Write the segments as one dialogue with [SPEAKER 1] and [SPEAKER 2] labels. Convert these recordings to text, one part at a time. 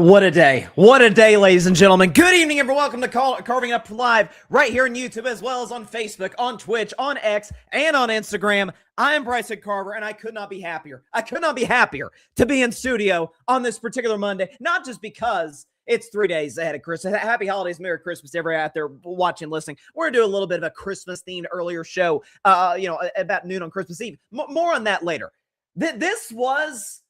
[SPEAKER 1] What a day. What a day, ladies and gentlemen. Good evening, everyone. Welcome to Carving Up Live right here on YouTube, as well as on Facebook, on Twitch, on X, and on Instagram. I am Bryson Carver, and I could not be happier. I could not be happier to be in studio on this particular Monday, not just because it's 3 days ahead of Christmas. Happy holidays, Merry Christmas to everybody out there watching, listening. We're going to do a little bit of a Christmas-themed earlier show, about noon on Christmas Eve. More on that later. This was...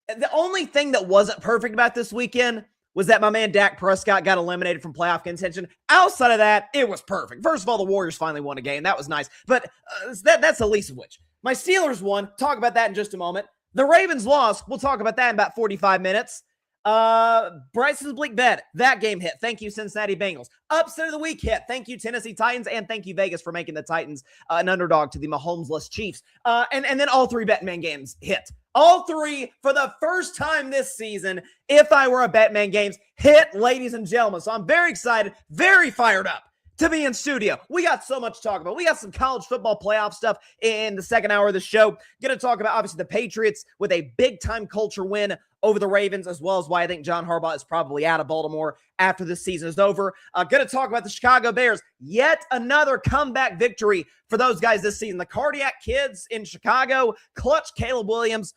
[SPEAKER 1] The only thing that wasn't perfect about this weekend was that my man Dak Prescott got eliminated from playoff contention. Outside of that, it was perfect. First of all, the Warriors finally won a game. That was nice. But that's the least of which. My Steelers won. Talk about that in just a moment. The Ravens lost. We'll talk about that in about 45 minutes. Bryson's Bleak Bet. That game hit. Thank you, Cincinnati Bengals. Upset of the week hit. Thank you, Tennessee Titans. And thank you, Vegas, for making the Titans an underdog to the Mahomes-less Chiefs. And then all three Betman games hit. All three, for the first time this season, if I were a Batman games, hit, ladies and gentlemen. So I'm very excited, very fired up to be in studio. We got so much to talk about. We got some college football playoff stuff in the second hour of the show. Going to talk about, obviously, the Patriots with a big-time culture win over the Ravens, as well as why I think John Harbaugh is probably out of Baltimore after this season is over. Going to talk about the Chicago Bears. Yet another comeback victory for those guys this season. The Cardiac Kids in Chicago, clutch Caleb Williams.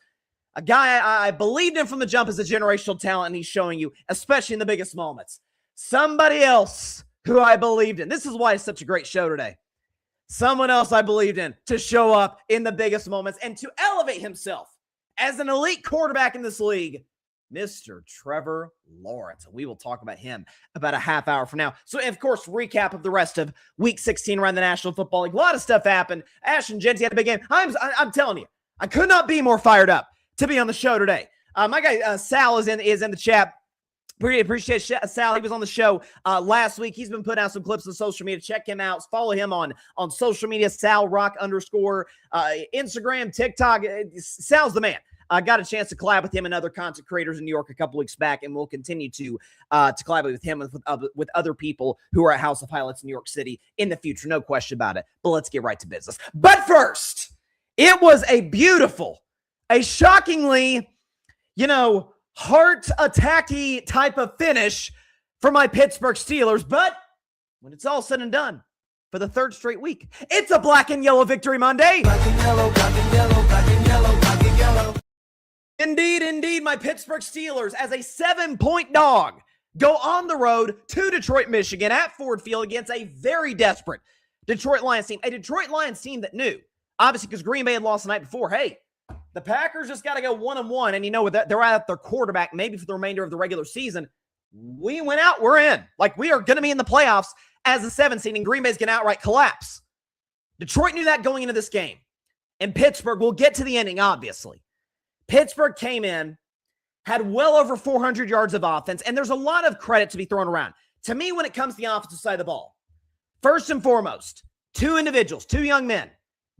[SPEAKER 1] A guy I believed in from the jump as a generational talent, and he's showing you, especially in the biggest moments. Somebody else who I believed in. This is why it's such a great show today. Someone else I believed in to show up in the biggest moments and to elevate himself as an elite quarterback in this league, Mr. Trevor Lawrence. And we will talk about him about a half hour from now. So, of course, recap of the rest of Week 16 around the National Football League. A lot of stuff happened. Ashton Genty had a big game. I'm telling you, I could not be more fired up to be on the show today. My guy Sal is in the chat. Pretty appreciate Sal. He was on the show last week. He's been putting out some clips on social media. Check him out. Follow him on social media. Sal Rock _ Instagram, TikTok. Sal's the man. I got a chance to collab with him and other content creators in New York a couple weeks back, and we'll continue to collaborate with him with other people who are at House of Highlights in New York City in the future. No question about it. But let's get right to business. But first, it was a shockingly, heart-attacky type of finish for my Pittsburgh Steelers. But when it's all said and done, for the third straight week, it's a black and yellow victory Monday. Black and yellow, black and yellow, black and yellow, black and yellow. Indeed, my Pittsburgh Steelers, as a 7-point dog, go on the road to Detroit, Michigan, at Ford Field against a very desperate Detroit Lions team. A Detroit Lions team that knew, obviously because Green Bay had lost the night before, hey, the Packers just got to go 1-1, and with that, they're out their quarterback maybe for the remainder of the regular season. We went out, we're in. We are going to be in the playoffs as the 7th seed, and Green Bay's going to outright collapse. Detroit knew that going into this game. And Pittsburgh, we'll get to the ending, obviously. Pittsburgh came in, had well over 400 yards of offense, and there's a lot of credit to be thrown around. To me, when it comes to the offensive side of the ball, first and foremost, two individuals, two young men,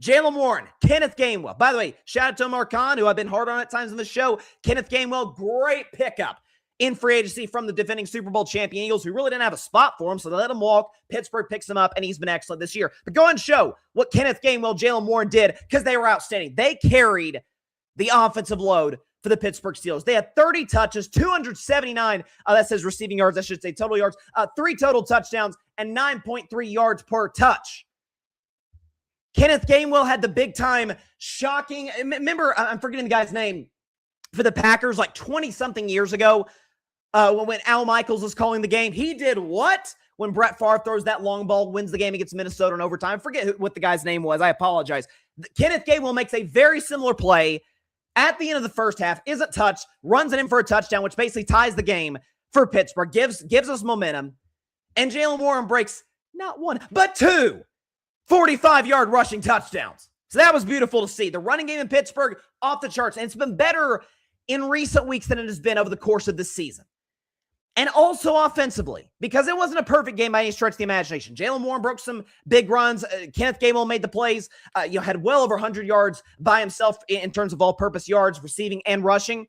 [SPEAKER 1] Jaylen Warren, Kenneth Gainwell. By the way, shout out to Omar Khan, who I've been hard on at times on the show. Kenneth Gainwell, great pickup in free agency from the defending Super Bowl champion Eagles, who really didn't have a spot for him, so they let him walk. Pittsburgh picks him up, and he's been excellent this year. But go ahead and show what Kenneth Gainwell, Jaylen Warren did, because they were outstanding. They carried the offensive load for the Pittsburgh Steelers. They had 30 touches, 279, that says receiving yards, I should say total yards, 3 total touchdowns, and 9.3 yards per touch. Kenneth Gainwell had the big-time shocking, remember, I'm forgetting the guy's name, for the Packers 20-something years ago when Al Michaels was calling the game. He did what? When Brett Favre throws that long ball, wins the game against Minnesota in overtime. Forget what the guy's name was. I apologize. Kenneth Gainwell makes a very similar play at the end of the first half, isn't touched, runs it in for a touchdown, which basically ties the game for Pittsburgh, gives us momentum, and Jaylen Warren breaks not one, but 2 45-yard rushing touchdowns. So that was beautiful to see. The running game in Pittsburgh, off the charts, and it's been better in recent weeks than it has been over the course of this season. And also offensively, because it wasn't a perfect game by any stretch of the imagination. Jaylen Warren broke some big runs. Kenneth Gainwell made the plays. Had well over 100 yards by himself in terms of all-purpose yards, receiving and rushing.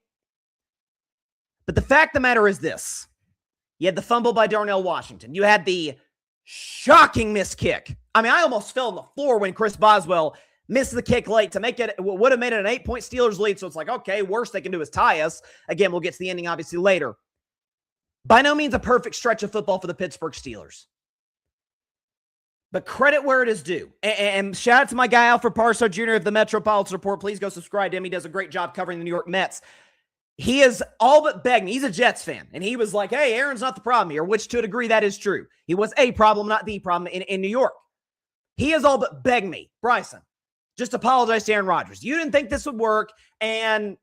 [SPEAKER 1] But the fact of the matter is this. You had the fumble by Darnell Washington. You had the shocking missed kick. I mean, I almost fell on the floor when Chris Boswell missed the kick late to make it, would have made it an 8-point Steelers lead. So it's okay, worst they can do is tie us. Again, we'll get to the ending obviously later. By no means a perfect stretch of football for the Pittsburgh Steelers. But credit where it is due. And shout out to my guy, Alfred Parso Jr. of the Metropolitan Report. Please go subscribe to him. He does a great job covering the New York Mets. He is all but begging. He's a Jets fan. And he was like, hey, Aaron's not the problem here, which to a degree that is true. He was a problem, not the problem in New York. He is all but begging me, Bryson, just apologize to Aaron Rodgers. You didn't think this would work, and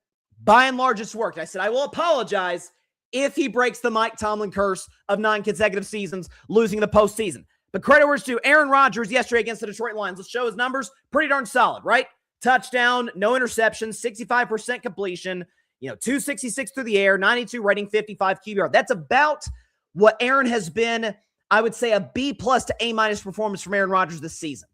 [SPEAKER 1] by and large, it's worked. I said, I will apologize if he breaks the Mike Tomlin curse of 9 consecutive seasons, losing the postseason. But credit where it's due. Aaron Rodgers yesterday against the Detroit Lions. Let's show his numbers. Pretty darn solid, right? Touchdown, no interceptions, 65% completion, 266 through the air, 92 rating, 55 QBR. That's about what Aaron has been, I would say, a B+ to A- performance from Aaron Rodgers this season.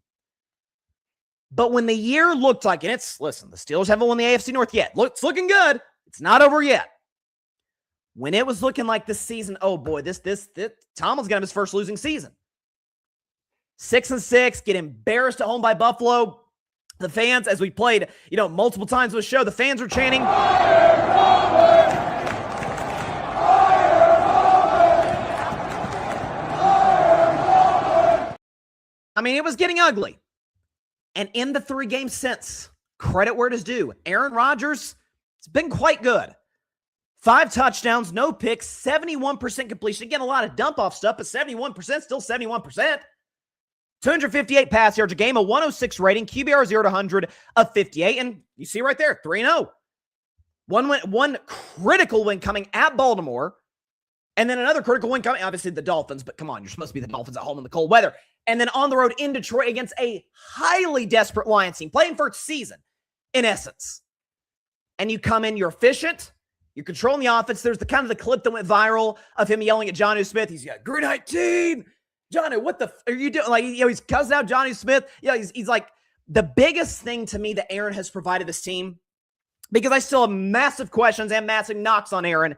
[SPEAKER 1] But when the year looked like, and listen, the Steelers haven't won the AFC North yet. It's looking good. It's not over yet. When it was looking like this season, oh boy, this Tomlin's going to have his first losing season. 6-6, get embarrassed at home by Buffalo. The fans, as we played, multiple times with the show, the fans were chanting. I mean, it was getting ugly. And in the 3 games since, credit where it is due, Aaron Rodgers has been quite good. 5 touchdowns, no picks, 71% completion. Again, a lot of dump-off stuff, but 71%, still 71%. 258 pass yards a game, a 106 rating, QBR 0 to 100 of 58. And you see right there, 3-0. One critical win coming at Baltimore. And then another critical win coming, obviously, the Dolphins. But come on, you're supposed to be the Dolphins at home in the cold weather. And then on the road in Detroit against a highly desperate Lions team, playing for its season, in essence. And you come in, you're efficient, you're controlling the offense. There's the kind of the clip that went viral of him yelling at Jonnu Smith. He's got, "Green 19! Johnny, what the are you doing?" Like, he's cussing out Johnny Smith. He's like, the biggest thing to me that Aaron has provided this team, because I still have massive questions and massive knocks on Aaron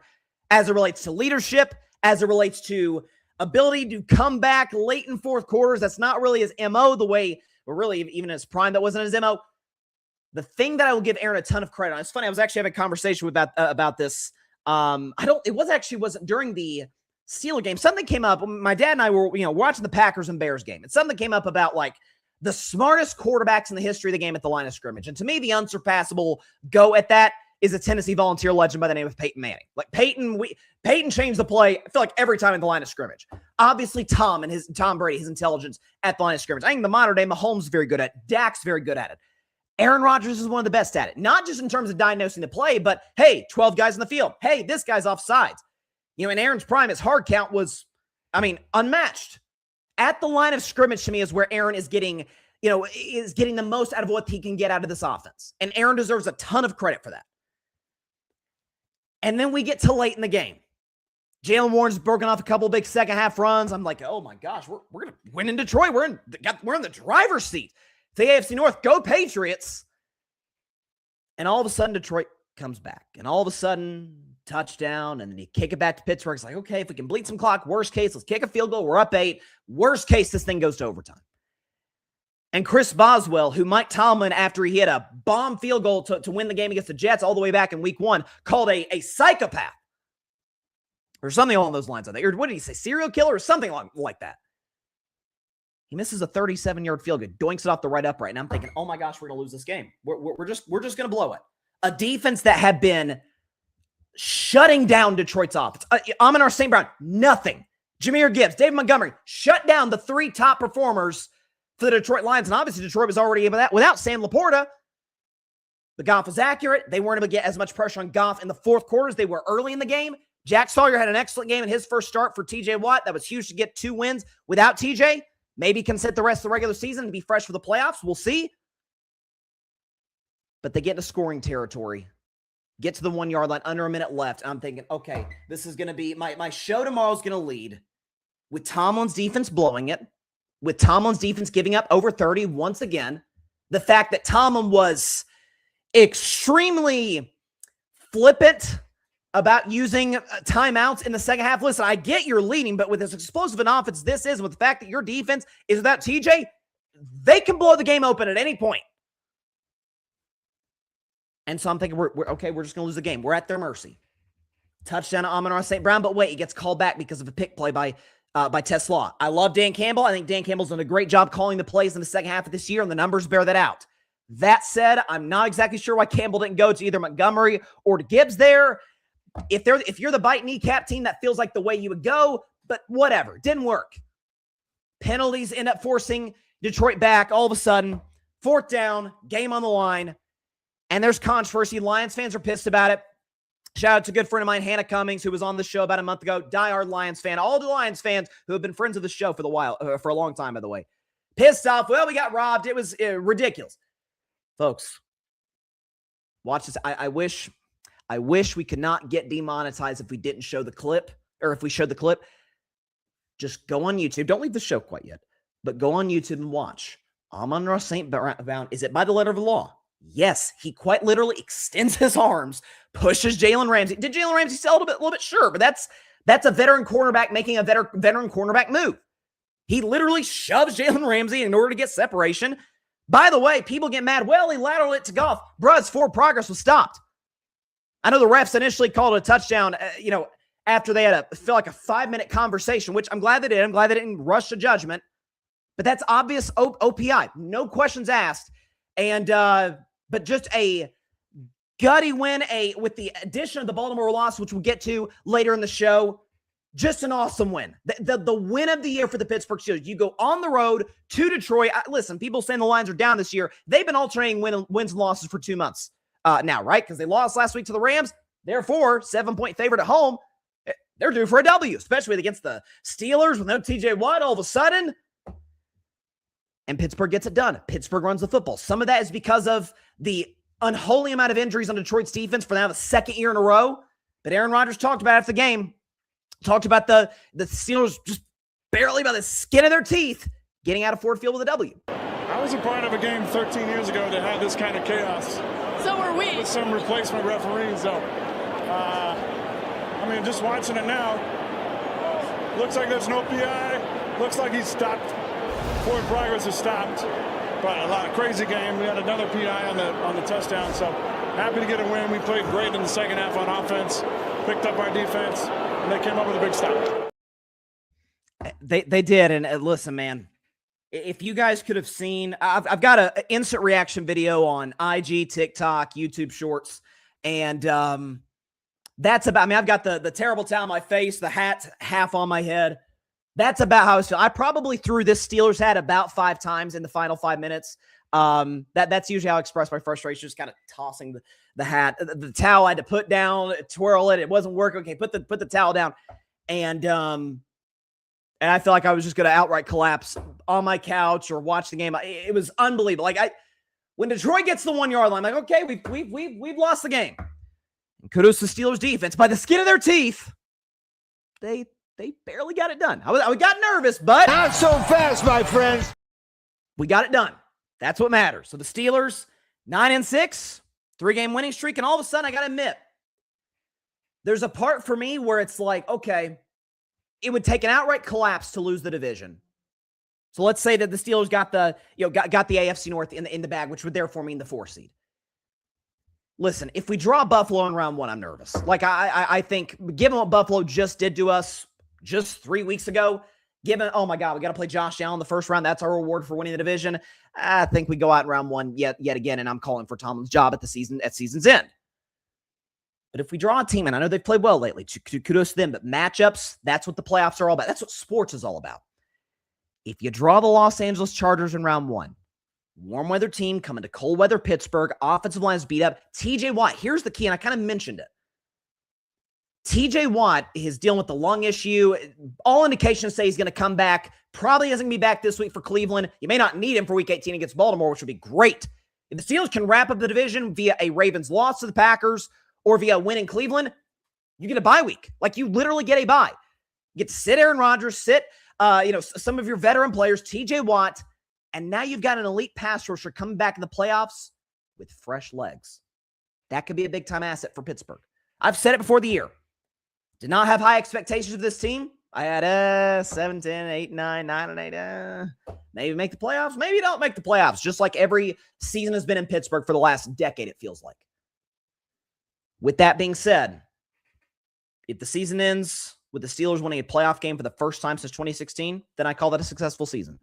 [SPEAKER 1] as it relates to leadership, as it relates to ability to come back late in fourth quarters. That's not really his MO the way, or really even in his prime, that wasn't his MO. The thing that I will give Aaron a ton of credit on, it's funny, I was actually having a conversation about this. It wasn't during the Steeler game. Something came up. My dad and I were, watching the Packers and Bears game. And something came up about like the smartest quarterbacks in the history of the game at the line of scrimmage. And to me, the unsurpassable go at that is a Tennessee Volunteer legend by the name of Peyton Manning. Like Peyton changed the play, I feel like, every time in the line of scrimmage. Obviously, Tom Brady, his intelligence at the line of scrimmage. I think the modern day Mahomes is very good at it. Dak's very good at it. Aaron Rodgers is one of the best at it. Not just in terms of diagnosing the play, but hey, 12 guys in the field. Hey, this guy's offsides. In Aaron's prime, his hard count was, unmatched. At the line of scrimmage, to me, is where Aaron is getting the most out of what he can get out of this offense. And Aaron deserves a ton of credit for that. And then we get to late in the game. Jalen Warren's broken off a couple big second half runs. I'm like, oh my gosh, we're going to win in Detroit. We're in the driver's seat. The AFC North, go Patriots. And all of a sudden, Detroit comes back. And all of a sudden, touchdown, and then you kick it back to Pittsburgh. It's like, okay, if we can bleed some clock, worst case, let's kick a field goal. We're up 8. Worst case, this thing goes to overtime. And Chris Boswell, who Mike Tomlin, after he hit a bomb field goal to win the game against the Jets all the way back in week 1, called a psychopath. Or something along those lines. I think. Or what did he say? Serial killer or something like that. He misses a 37-yard field goal, doinks it off the right upright. And I'm thinking, oh my gosh, we're going to lose this game. We're just going to blow it. A defense that had been shutting down Detroit's offense. Amon-Ra St. Brown, nothing. Jahmyr Gibbs, David Montgomery, shut down the 3 top performers for the Detroit Lions. And obviously Detroit was already able to that without Sam Laporta. The Goff was accurate. They weren't able to get as much pressure on Goff in the fourth quarter as they were early in the game. Jack Sawyer had an excellent game in his first start for TJ Watt. That was huge to get 2 wins without TJ. Maybe can sit the rest of the regular season and be fresh for the playoffs. We'll see. But they get into scoring territory. Get to the 1-yard line, under a minute left. And I'm thinking, okay, this is going to be, my show tomorrow is going to lead with Tomlin's defense blowing it, with Tomlin's defense giving up over 30 once again. The fact that Tomlin was extremely flippant about using timeouts in the second half. Listen, I get you're leading, but with as explosive an offense this is, with the fact that your defense is without TJ, they can blow the game open at any point. And so I'm thinking, we're okay, we're just going to lose the game. We're at their mercy. touchdown to Amon-Ra St. Brown, but wait, he gets called back because of a pick play by Tess Law. I love Dan Campbell. I think Dan Campbell's done a great job calling the plays in the second half of this year, and the numbers bear that out. That said, I'm not exactly sure why Campbell didn't go to either Montgomery or to Gibbs there. If you're the bite kneecap team, that feels like the way you would go, but whatever. Didn't work. Penalties end up forcing Detroit back all of a sudden. Fourth down, game on the line, and there's controversy. Lions fans are pissed about it. Shout out to a good friend of mine, Hannah Cummings, who was on the show about a month ago. Diehard Lions fan. All the Lions fans who have been friends of the show for a long time, by the way. Pissed off. Well, we got robbed. It was ridiculous. Folks, watch this. I wish we could not get demonetized if we didn't show the clip, or if we showed the clip. Just go on YouTube. Don't leave the show quite yet, but go on YouTube and watch. Amon-Ra St. Brown. Is it by the letter of the law? Yes, he quite literally extends his arms, pushes Jalen Ramsey. Did Jalen Ramsey sell a little bit? Sure, but that's a veteran cornerback making a veteran cornerback move. He literally shoves Jalen Ramsey in order to get separation. By the way, people get mad. Well, he lateraled it to Goff. Bruh's forward progress was stopped. I know the refs initially called it a touchdown, after they had feel like a 5-minute conversation, which I'm glad they did. I'm glad they didn't rush to judgment. But that's obvious OPI. No questions asked. And but just a gutty win, with the addition of the Baltimore loss, which we'll get to later in the show. Just an awesome win. The win of the year for the Pittsburgh Steelers. You go on the road to Detroit. Listen, people saying the Lions are down this year. They've been alternating wins and losses for 2 months now, right? Because they lost last week to the Rams. Therefore, 7-point favorite at home. They're due for a W, especially against the Steelers with no TJ Watt all of a sudden. And Pittsburgh gets it done. Pittsburgh runs the football. Some of that is because of the unholy amount of injuries on Detroit's defense for now the second year in a row. But Aaron Rodgers talked about after the game. Talked about the Steelers just barely by the skin of their teeth getting out of Ford Field with a W.
[SPEAKER 2] I was a part of a game 13 years ago that had this kind of chaos.
[SPEAKER 3] So were we.
[SPEAKER 2] With some replacement referees, though. Just watching it now, looks like there's no PI. Looks like he's stopped. Forward progress is stopped. But a lot of crazy game. We had another PI on the touchdown. So happy to get a win. We played great in the second half on offense. Picked up our defense. And they came up with a big stop.
[SPEAKER 1] They did. And listen, man, if you guys could have seen, I've got an instant reaction video on IG, TikTok, YouTube Shorts. And that's about, I've got the terrible towel on my face, the hat half on my head. That's about how I was feeling. I probably threw this Steelers hat about 5 times in the final 5 minutes. That's usually how I express my frustration, just kind of tossing the hat. The towel I had to put down, twirl it. It wasn't working. Okay, put the towel down. And I feel like I was just going to outright collapse on my couch or watch the game. It was unbelievable. Like when Detroit gets the 1 yard line, I'm like, okay, we've lost the game. And kudos to Steelers defense. By the skin of their teeth, they barely got it done. I got nervous, but
[SPEAKER 4] not so fast, my friends.
[SPEAKER 1] We got it done. That's what matters. So the Steelers, 9-6, 3-game winning streak, and all of a sudden, I got to admit, there's a part for me where it's like, okay, it would take an outright collapse to lose the division. So let's say that the Steelers got the AFC North in the bag, which would therefore mean the 4 seed. Listen, if we draw Buffalo in round 1, I'm nervous. Like I think, given what Buffalo just did to us just 3 weeks ago, given, oh my God, we got to play Josh Allen the first round. That's our reward for winning the division. I think we go out in round 1 yet again, and I'm calling for Tomlin's job at season's end. But if we draw a team, and I know they've played well lately, kudos to them, but matchups, that's what the playoffs are all about. That's what sports is all about. If you draw the Los Angeles Chargers in round 1, warm weather team coming to cold weather Pittsburgh, offensive lines beat up. TJ Watt, here's the key, and I kind of mentioned it. TJ Watt is dealing with the lung issue. All indications say he's going to come back. Probably isn't going to be back this week for Cleveland. You may not need him for week 18 against Baltimore, which would be great. If the Steelers can wrap up the division via a Ravens loss to the Packers or via a win in Cleveland, you get a bye week. Like, you literally get a bye. You get to sit Aaron Rodgers, sit some of your veteran players, TJ Watt, and now you've got an elite pass rusher coming back in the playoffs with fresh legs. That could be a big-time asset for Pittsburgh. I've said it before the year. Did not have high expectations of this team. I had 7, 10, 8, 9, 9, and 8. Maybe make the playoffs. Maybe don't make the playoffs, just like every season has been in Pittsburgh for the last decade, it feels like. With that being said, If the season ends with the Steelers winning a playoff game for the first time since 2016, then I call that a successful season.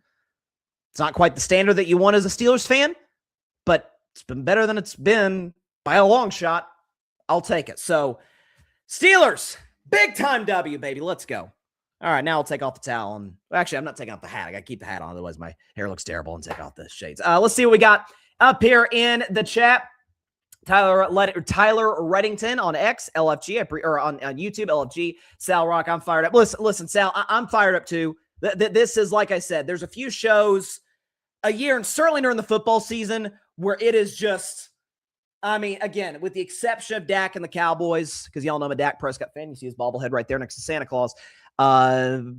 [SPEAKER 1] It's not quite the standard that you want as a Steelers fan, but it's been better than it's been by a long shot. I'll take it. So, Steelers, big time W, baby. Let's go. All right, now I'll take off the towel. And actually, I'm not taking off the hat. I got to keep the hat on. Otherwise, my hair looks terrible, and take off the shades. Let's see what we got up here in the chat. Tyler Reddington on X, LFG, or on YouTube, LFG. Sal Rock, I'm fired up. Listen, Sal, I'm fired up too. This is, like I said, there's a few shows a year, and certainly during the football season, where it is just, I mean, again, with the exception of Dak and the Cowboys, because y'all know I'm a Dak Prescott fan. You see his bobblehead right there next to Santa Claus.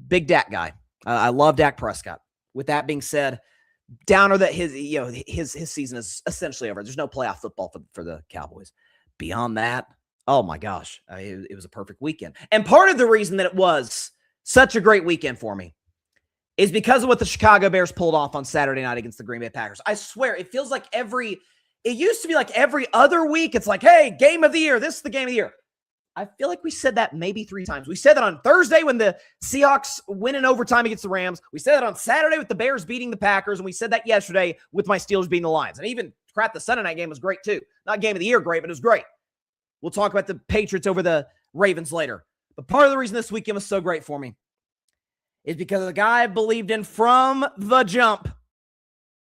[SPEAKER 1] Big Dak guy. I love Dak Prescott. With that being said, downer that his season is essentially over. There's no playoff football for the Cowboys. Beyond that, oh my gosh, it was a perfect weekend. And part of the reason that it was such a great weekend for me is because of what the Chicago Bears pulled off on Saturday night against the Green Bay Packers. I swear, it feels like it used to be like every other week, it's like, hey, game of the year. This is the game of the year. I feel like we said that maybe 3 times. We said that on Thursday when the Seahawks win in overtime against the Rams. We said that on Saturday with the Bears beating the Packers. And we said that yesterday with my Steelers beating the Lions. And even, the Sunday night game was great too. Not game of the year great, but it was great. We'll talk about the Patriots over the Ravens later. But part of the reason this weekend was so great for me is because of the guy I believed in from the jump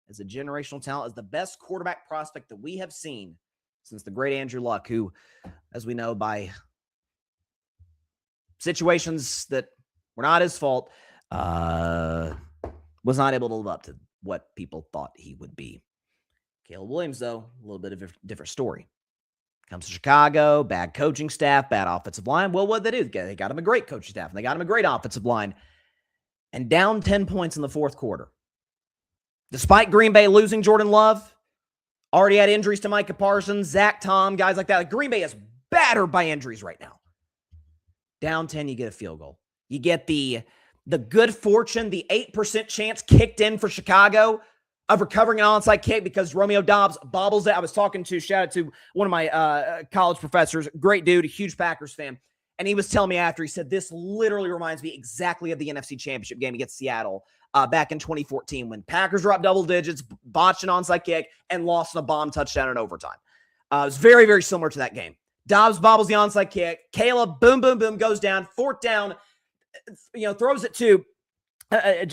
[SPEAKER 1] as a generational talent, as the best quarterback prospect that we have seen since the great Andrew Luck, who, as we know, by situations that were not his fault, was not able to live up to what people thought he would be. Caleb Williams, though, a little bit of a different story. Comes to Chicago, bad coaching staff, bad offensive line. Well, what did they do? They got him a great coaching staff, and they got him a great offensive line. And down 10 points in the fourth quarter. Despite Green Bay losing Jordan Love, already had injuries to Micah Parsons, Zach Tom, guys like that. Like, Green Bay is battered by injuries right now. Down 10, you get a field goal. You get the good fortune, the 8% chance kicked in for Chicago of recovering an onside kick because Romeo Doubs bobbles it. I was talking to, shout out to one of my college professors, great dude, a huge Packers fan. And he was telling me after, he said, this literally reminds me exactly of the NFC Championship game against Seattle back in 2014 when Packers were up double digits, botched an onside kick, and lost on a bomb touchdown in overtime. It was very, very similar to that game. Dobbs bobbles the onside kick. Caleb, boom, boom, boom, goes down. 4th down, throws it to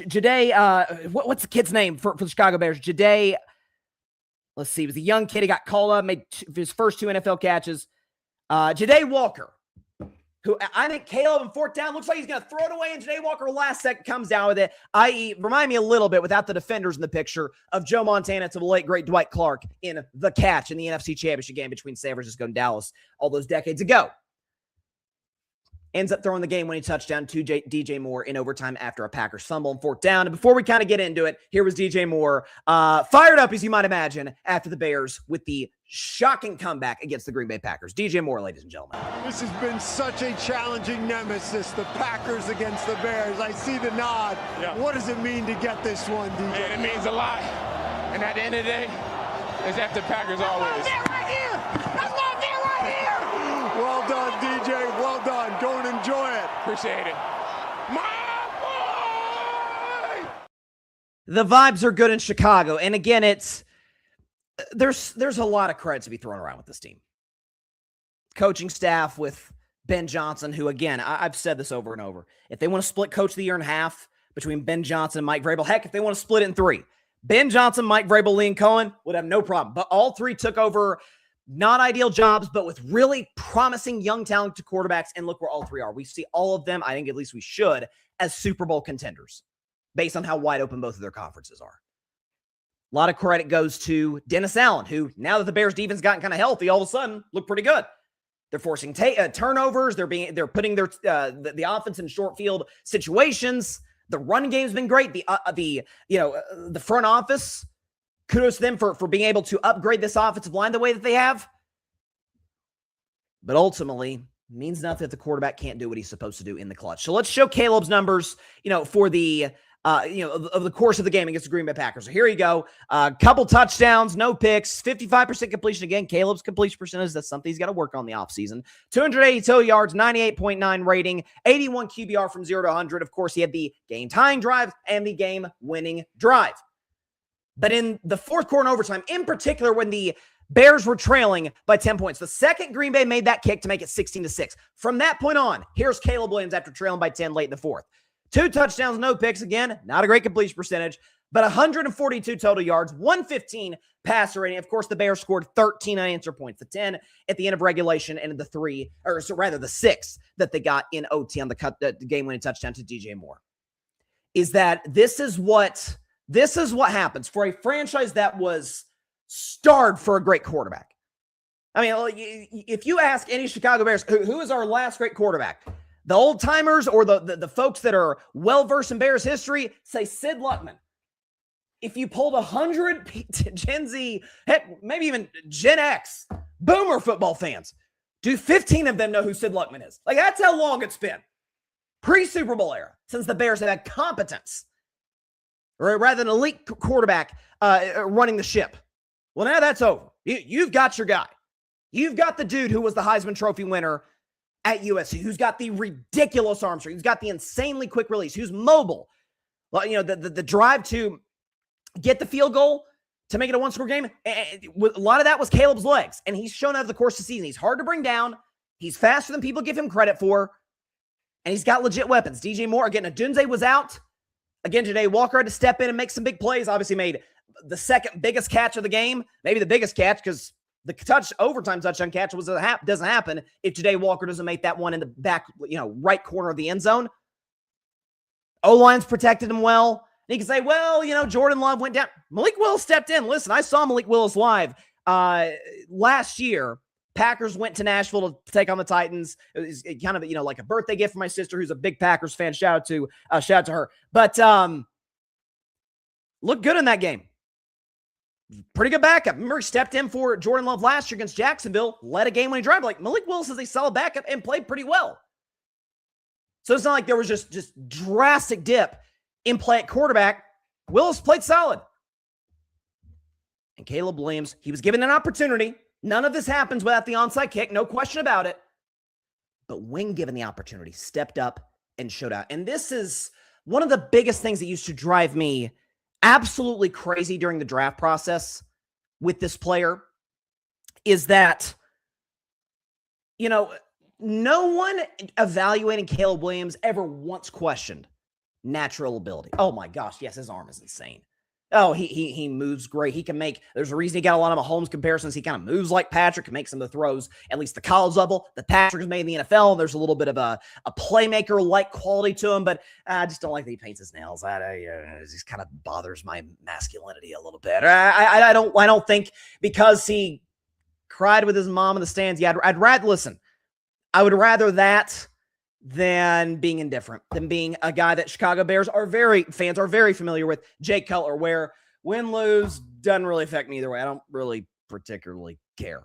[SPEAKER 1] Jade. What's the kid's name for the Chicago Bears? Jade, let's see. He was a young kid. He got called up, made his first 2 NFL catches. Jade Walker, who I think Caleb in 4th down looks like he's going to throw it away, and Jade Walker last second comes down with it, i.e. remind me a little bit, without the defenders in the picture, of Joe Montana to the late, great Dwight Clark in The Catch in the NFC Championship game between San Francisco and Dallas all those decades ago. Ends up throwing the game-winning touchdown to DJ Moore in overtime after a Packers fumble on 4th down. And before we kind of get into it, here was DJ Moore, fired up, as you might imagine, after the Bears with the shocking comeback against the Green Bay Packers. DJ Moore, ladies and gentlemen.
[SPEAKER 4] This has been such a challenging nemesis, the Packers against the Bears. I see the nod. Yeah. What does it mean to get this one, DJ?
[SPEAKER 3] Man, it means a lot. And at the end of the day, it's after Packers always.
[SPEAKER 4] That's right here! That's not there right here! Well done, DJ. Well done. Go and enjoy it.
[SPEAKER 3] Appreciate it. My boy!
[SPEAKER 1] The vibes are good in Chicago. And again, there's a lot of credit to be thrown around with this team. Coaching staff with Ben Johnson, who, again, I've said this over and over. If they want to split Coach of the Year in half between Ben Johnson and Mike Vrabel, heck, if they want to split it in 3, Ben Johnson, Mike Vrabel, Liam Cohen would have no problem. But all 3 took over not ideal jobs, but with really promising young talented quarterbacks. And look where all 3 are. We see all of them, I think at least we should, as Super Bowl contenders based on how wide open both of their conferences are. A lot of credit goes to Dennis Allen, who, now that the Bears defense gotten kind of healthy, all of a sudden look pretty good. They're forcing turnovers. They're putting the offense in short field situations. The run game's been great. The front office, kudos to them for being able to upgrade this offensive line the way that they have. But ultimately, means nothing if the quarterback can't do what he's supposed to do in the clutch. So let's show Caleb's numbers, for the of the course of the game against the Green Bay Packers. So here you go. Couple touchdowns, no picks, 55% completion. Again, Caleb's completion percentage, that's something he's got to work on the offseason. 280 total yards, 98.9 rating, 81 QBR from 0 to 100. Of course, he had the game-tying drive and the game-winning drive. But in the fourth quarter and overtime, in particular when the Bears were trailing by 10 points, the second Green Bay made that kick to make it 16-6. From that point on, here's Caleb Williams after trailing by 10 late in the fourth. 2 touchdowns, no picks. Again, not a great completion percentage, but 142 total yards, 115 passer rating. Of course, the Bears scored 13 unanswered points, the 10 at the end of regulation and the 6 that they got in OT on the game-winning touchdown to DJ Moore. Is that this is what happens for a franchise that was starved for a great quarterback. I mean, if you ask any Chicago Bears, who is our last great quarterback? The old-timers or the folks that are well-versed in Bears history say Sid Luckman. If you pulled 100 Gen Z, heck, maybe even Gen X, boomer football fans, do 15 of them know who Sid Luckman is? Like, that's how long it's been. Pre-Super Bowl era, since the Bears have had competence, or rather than elite quarterback running the ship. Well, now that's over. You've got your guy. You've got the dude who was the Heisman Trophy winner at USC, who's got the ridiculous arm strength, who's got the insanely quick release, who's mobile. Well, the drive to get the field goal to make it a one-score game, a lot of that was Caleb's legs, and he's shown over the course of the season. He's hard to bring down. He's faster than people give him credit for, and he's got legit weapons. DJ Moore, again, Adunze was out. Again, today, Walker had to step in and make some big plays. Obviously made the second biggest catch of the game, maybe the biggest catch, because the overtime touchdown catch doesn't happen if today Walker doesn't make that one in the back, right corner of the end zone. O-line's protected him well. And you can say, well, Jordan Love went down. Malik Willis stepped in. Listen, I saw Malik Willis live last year. Packers went to Nashville to take on the Titans. It was kind of, like a birthday gift for my sister, who's a big Packers fan. Shout out to her. But looked good in that game. Pretty good backup. Remember, he stepped in for Jordan Love last year against Jacksonville, led a game-winning drive. Like, Malik Willis is a solid backup and played pretty well. So it's not like there was just drastic dip in play at quarterback. Willis played solid. And Caleb Williams, he was given an opportunity. None of this happens without the onside kick, no question about it. But when given the opportunity, stepped up and showed out. And this is one of the biggest things that used to drive me absolutely crazy during the draft process with this player is that, no one evaluating Caleb Williams ever once questioned natural ability. Oh my gosh, yes, his arm is insane. Oh, he moves great. He can make, there's a reason he got a lot of Mahomes comparisons. He kind of moves like Patrick, can make some of the throws, at least the college level, that Patrick has made in the NFL. There's a little bit of a playmaker-like quality to him, but I just don't like that he paints his nails. It just kind of bothers my masculinity a little bit. I don't think because he cried with his mom in the stands. Yeah, I'd rather, listen, I would rather that than being indifferent, than being a guy that Chicago Bears fans are very familiar with, Jay Cutler, where win-lose doesn't really affect me either way. I don't really particularly care.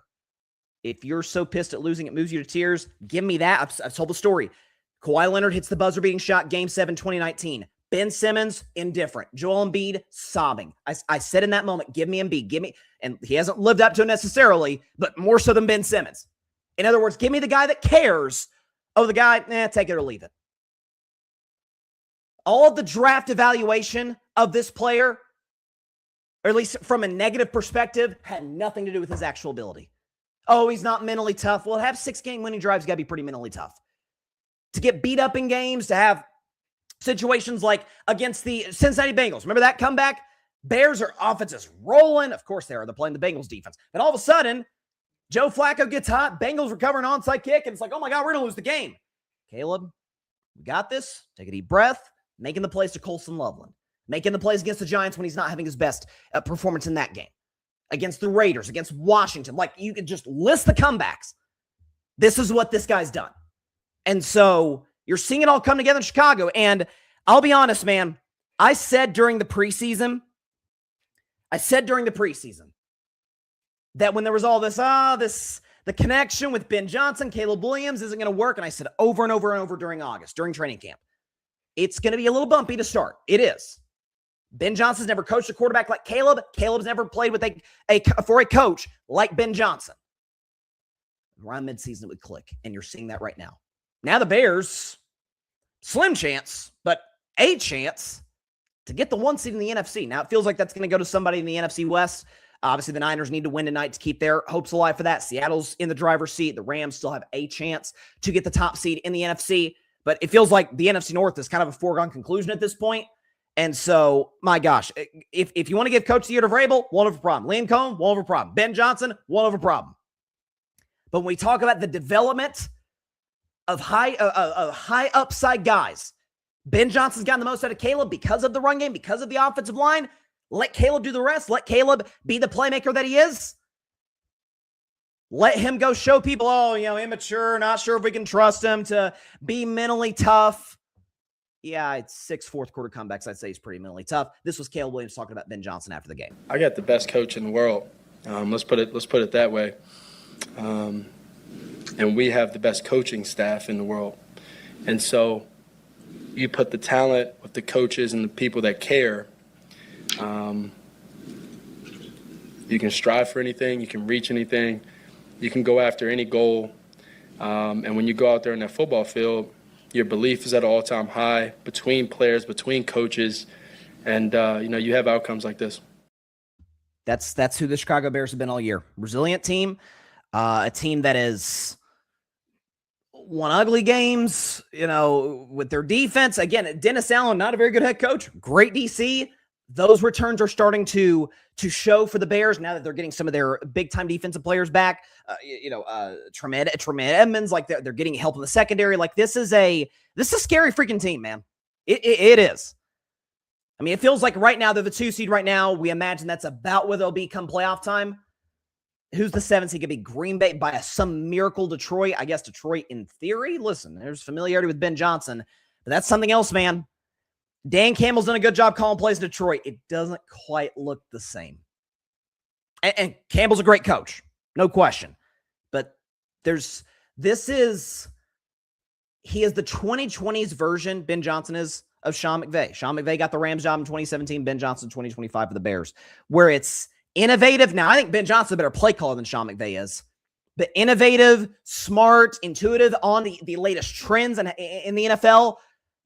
[SPEAKER 1] If you're so pissed at losing it moves you to tears, give me that. I've told the story. Kawhi Leonard hits the buzzer-beating shot, Game 7, 2019. Ben Simmons, indifferent. Joel Embiid, sobbing. I said in that moment, give me Embiid. And he hasn't lived up to it necessarily, but more so than Ben Simmons. In other words, give me the guy that cares. Oh, the guy, take it or leave it. All of the draft evaluation of this player, or at least from a negative perspective, had nothing to do with his actual ability. Oh, he's not mentally tough. Well, to have 6-game winning drives, got to be pretty mentally tough. To get beat up in games, to have situations like against the Cincinnati Bengals. Remember that comeback? Bears are offense is rolling. Of course they are. They're playing the Bengals defense. But all of a sudden, Joe Flacco gets hot. Bengals recover an onside kick, and it's like, oh my God, we're going to lose the game. Caleb, we got this. Take a deep breath. Making the plays to Colson Loveland. Making the plays against the Giants when he's not having his best performance in that game. Against the Raiders, against Washington. Like, you could just list the comebacks. This is what this guy's done. And so you're seeing it all come together in Chicago. And I'll be honest, man, I said during the preseason that when there was all this, the connection with Ben Johnson, Caleb Williams isn't going to work. And I said over and over and over during August, during training camp. it's going to be a little bumpy to start. It is. Ben Johnson's never coached a quarterback like Caleb. Caleb's never played with for a coach like Ben Johnson. Around midseason, it would click, and you're seeing that right now. Now the Bears, slim chance, but a chance to get the 1 seed in the NFC. Now it feels like that's going to go to somebody in the NFC West. Obviously, the Niners need to win tonight to keep their hopes alive for that. Seattle's in the driver's seat. The Rams still have a chance to get the top seed in the NFC. But it feels like the NFC North is kind of a foregone conclusion at this point. And so, my gosh, if you want to give Coach of the Year to Vrabel, won't have a problem. Liam Cohen, won't have a problem. Ben Johnson, won't have a problem. But when we talk about the development of high upside guys, Ben Johnson's gotten the most out of Caleb because of the run game, because of the offensive line. Let Caleb do the rest. Let Caleb be the playmaker that he is. Let him go show people, immature, not sure if we can trust him to be mentally tough. Yeah, it's 6 fourth quarter comebacks. I'd say he's pretty mentally tough. This was Caleb Williams talking about Ben Johnson after the game.
[SPEAKER 5] I got the best coach in the world. Let's put it that way. And we have the best coaching staff in the world. And so you put the talent with the coaches and the people that care. You can strive for anything. You can reach anything. You can go after any goal. And when you go out there in that football field, your belief is at an all-time high between players, between coaches, and you have outcomes like this.
[SPEAKER 1] That's who the Chicago Bears have been all year. Resilient team, a team that has won ugly games, with their defense. Again, Dennis Allen, not a very good head coach, great DC. Those returns are starting to show for the Bears now that they're getting some of their big-time defensive players back. Tremaine Edmonds, like they're getting help in the secondary. Like this is a scary freaking team, man. It is. I mean, it feels like right now they're the 2 seed right now. We imagine that's about where they'll be come playoff time. Who's the 7 seed? Could be Green Bay by some miracle. Detroit. I guess Detroit in theory. Listen, there's familiarity with Ben Johnson, but that's something else, man. Dan Campbell's done a good job calling plays in Detroit. It doesn't quite look the same. And Campbell's a great coach, no question. But he is the 2020s version, Ben Johnson is, of Sean McVay. Sean McVay got the Rams job in 2017, Ben Johnson 2025 for the Bears, where it's innovative. Now, I think Ben Johnson's a better play caller than Sean McVay is. But innovative, smart, intuitive on the latest trends in the NFL,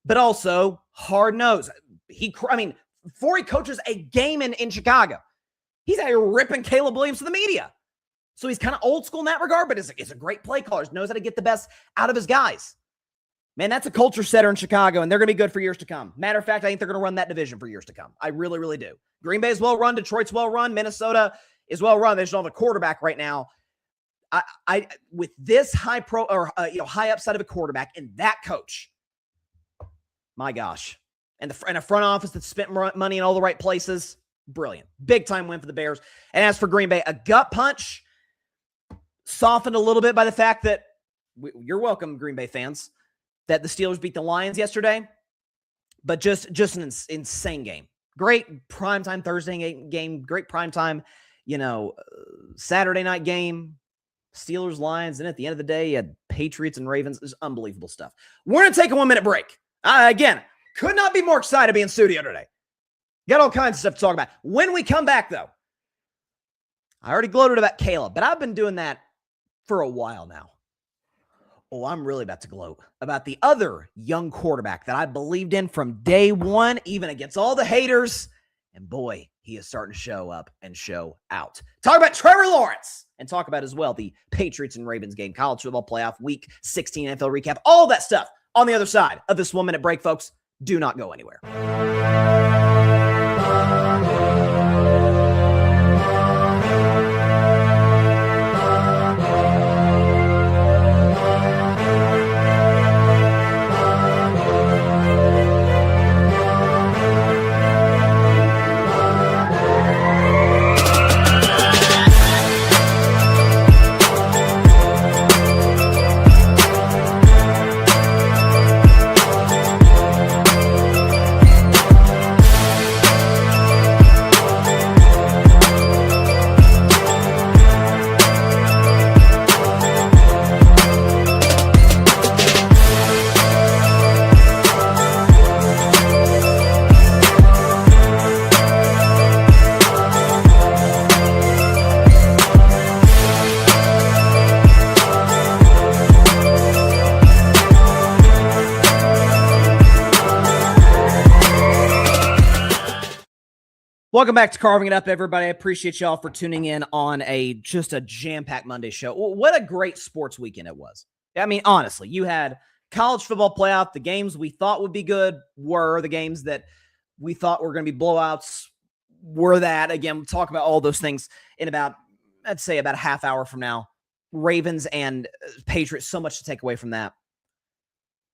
[SPEAKER 1] but also hard-nosed. Before he coaches a game in Chicago, he's out here ripping Caleb Williams to the media. So he's kind of old school in that regard, but it's a great play caller. He knows how to get the best out of his guys. Man, that's a culture setter in Chicago, and they're going to be good for years to come. Matter of fact, I think they're going to run that division for years to come. I really, really do. Green Bay's well run. Detroit's well run. Minnesota is well run. They just don't have a quarterback right now. I with this high upside of a quarterback and that coach, my gosh, and a front office that spent money in all the right places, brilliant. Big time win for the Bears. And as for Green Bay, a gut punch, softened a little bit by the fact that you're welcome, Green Bay fans, that the Steelers beat the Lions yesterday, but just an insane game. Great primetime Thursday game, great primetime, Saturday night game, Steelers, Lions, and at the end of the day, you had Patriots and Ravens. It was unbelievable stuff. We're going to take a 1-minute break. Again, could not be more excited to be in studio today. Got all kinds of stuff to talk about. When we come back, though, I already gloated about Caleb, but I've been doing that for a while now. Oh, I'm really about to gloat about the other young quarterback that I believed in from day one, even against all the haters. And boy, he is starting to show up and show out. Talk about Trevor Lawrence and talk about as well the Patriots and Ravens game, college football playoff, week 16 NFL recap, all that stuff on the other side of this 1-minute break, folks. Do not go anywhere. Welcome back to Carving It Up, everybody. I appreciate y'all for tuning in on just a jam-packed Monday show. What a great sports weekend it was. I mean, honestly, you had college football playoff. The games we thought would be good were the games that we thought were going to be blowouts were that. Again, we'll talk about all those things in about, I'd say, about a half hour from now. Ravens and Patriots, so much to take away from that.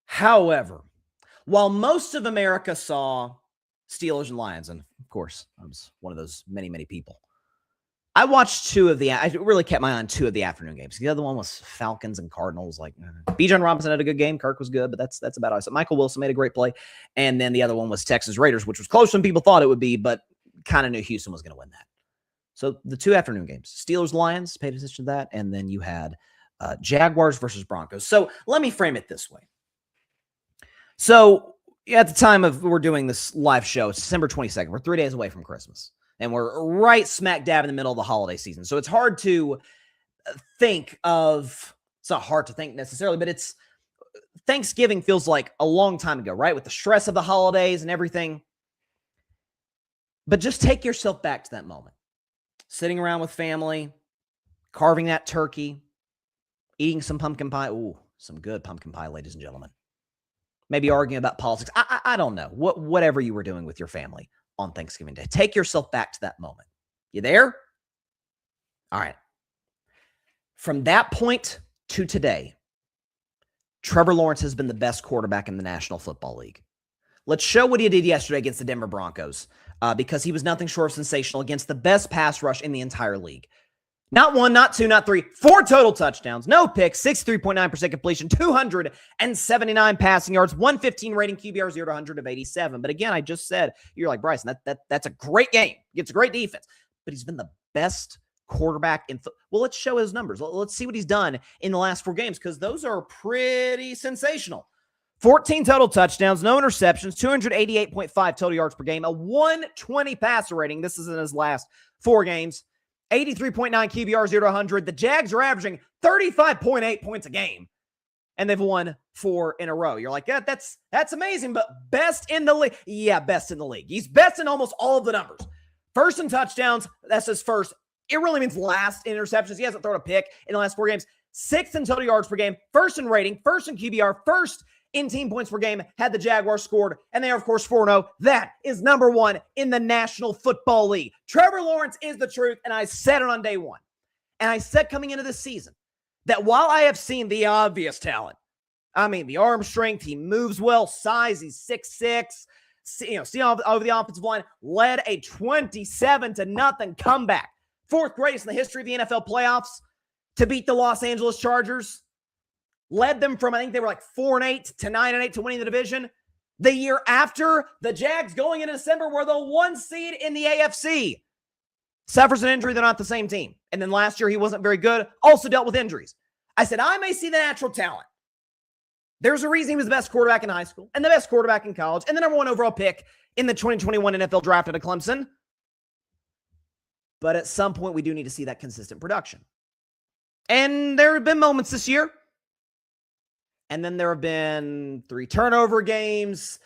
[SPEAKER 1] However, while most of America saw Steelers and Lions, and of course, I was one of those many, many people, I watched I really kept my eye on two of the afternoon games. The other one was Falcons and Cardinals. Like, Bijan Robinson had a good game. Kirk was good, but that's about all. So Michael Wilson made a great play. And then the other one was Texas Raiders, which was closer than people thought it would be, but kind of knew Houston was going to win that. So the two afternoon games, Steelers, Lions, paid attention to that. And then you had Jaguars versus Broncos. So let me frame it this way. So at the time of we're doing this live show, it's December 22nd. We're 3 days away from Christmas. And we're right smack dab in the middle of the holiday season. So it's hard to think of, it's not hard to think necessarily, but it's Thanksgiving feels like a long time ago, right? With the stress of the holidays and everything. But just take yourself back to that moment. Sitting around with family, carving that turkey, eating some pumpkin pie. Ooh, some good pumpkin pie, ladies and gentlemen. Maybe arguing about politics. I don't know. Whatever you were doing with your family on Thanksgiving Day. Take yourself back to that moment. You there? All right. From that point to today, Trevor Lawrence has been the best quarterback in the National Football League. Let's show what he did yesterday against the Denver Broncos because he was nothing short of sensational against the best pass rush in the entire league. Not one, not two, not three, 4 total touchdowns, no picks, 63.9% completion, 279 passing yards, 115 rating, QBR 0 to 100 of 87. But again, I just said, you're like, Bryson, that's a great game. It's a great defense. But he's been the best quarterback in well, let's show his numbers. Let's see what he's done in the last 4 games because those are pretty sensational. 14 total touchdowns, no interceptions, 288.5 total yards per game, a 120 passer rating. This is in his last 4 games. 83.9 QBR, 0 to 100. The Jags are averaging 35.8 points a game, and they've won 4 in a row. You're like, yeah, that's amazing, but best in the league. Yeah, best in the league. He's best in almost all of the numbers. First in touchdowns, that's his first. It really means last in interceptions. He hasn't thrown a pick in the last 4 games. 6th in total yards per game, 1st in rating, 1st in QBR, 1st in team points per game had the Jaguars scored, and they are, of course, 4-0. That is number 1 in the National Football League. Trevor Lawrence is the truth, and I said it on day 1. And I said coming into this season that while I have seen the obvious talent, I mean, the arm strength, he moves well, size, he's 6'6", see over the offensive line, led a 27-0 comeback, 4th greatest in the history of the NFL playoffs, to beat the Los Angeles Chargers. Led them from, I think they were like 4-8 to 9-8 to winning the division. The year after, the Jags going into December were the 1 seed in the AFC. Suffers an injury, they're not the same team. And then last year, he wasn't very good. Also dealt with injuries. I said, I may see the natural talent. There's a reason he was the best quarterback in high school and the best quarterback in college and the number 1 overall pick in the 2021 NFL draft out of Clemson. But at some point, we do need to see that consistent production. And there have been moments this year. And then there have been 3 turnover games,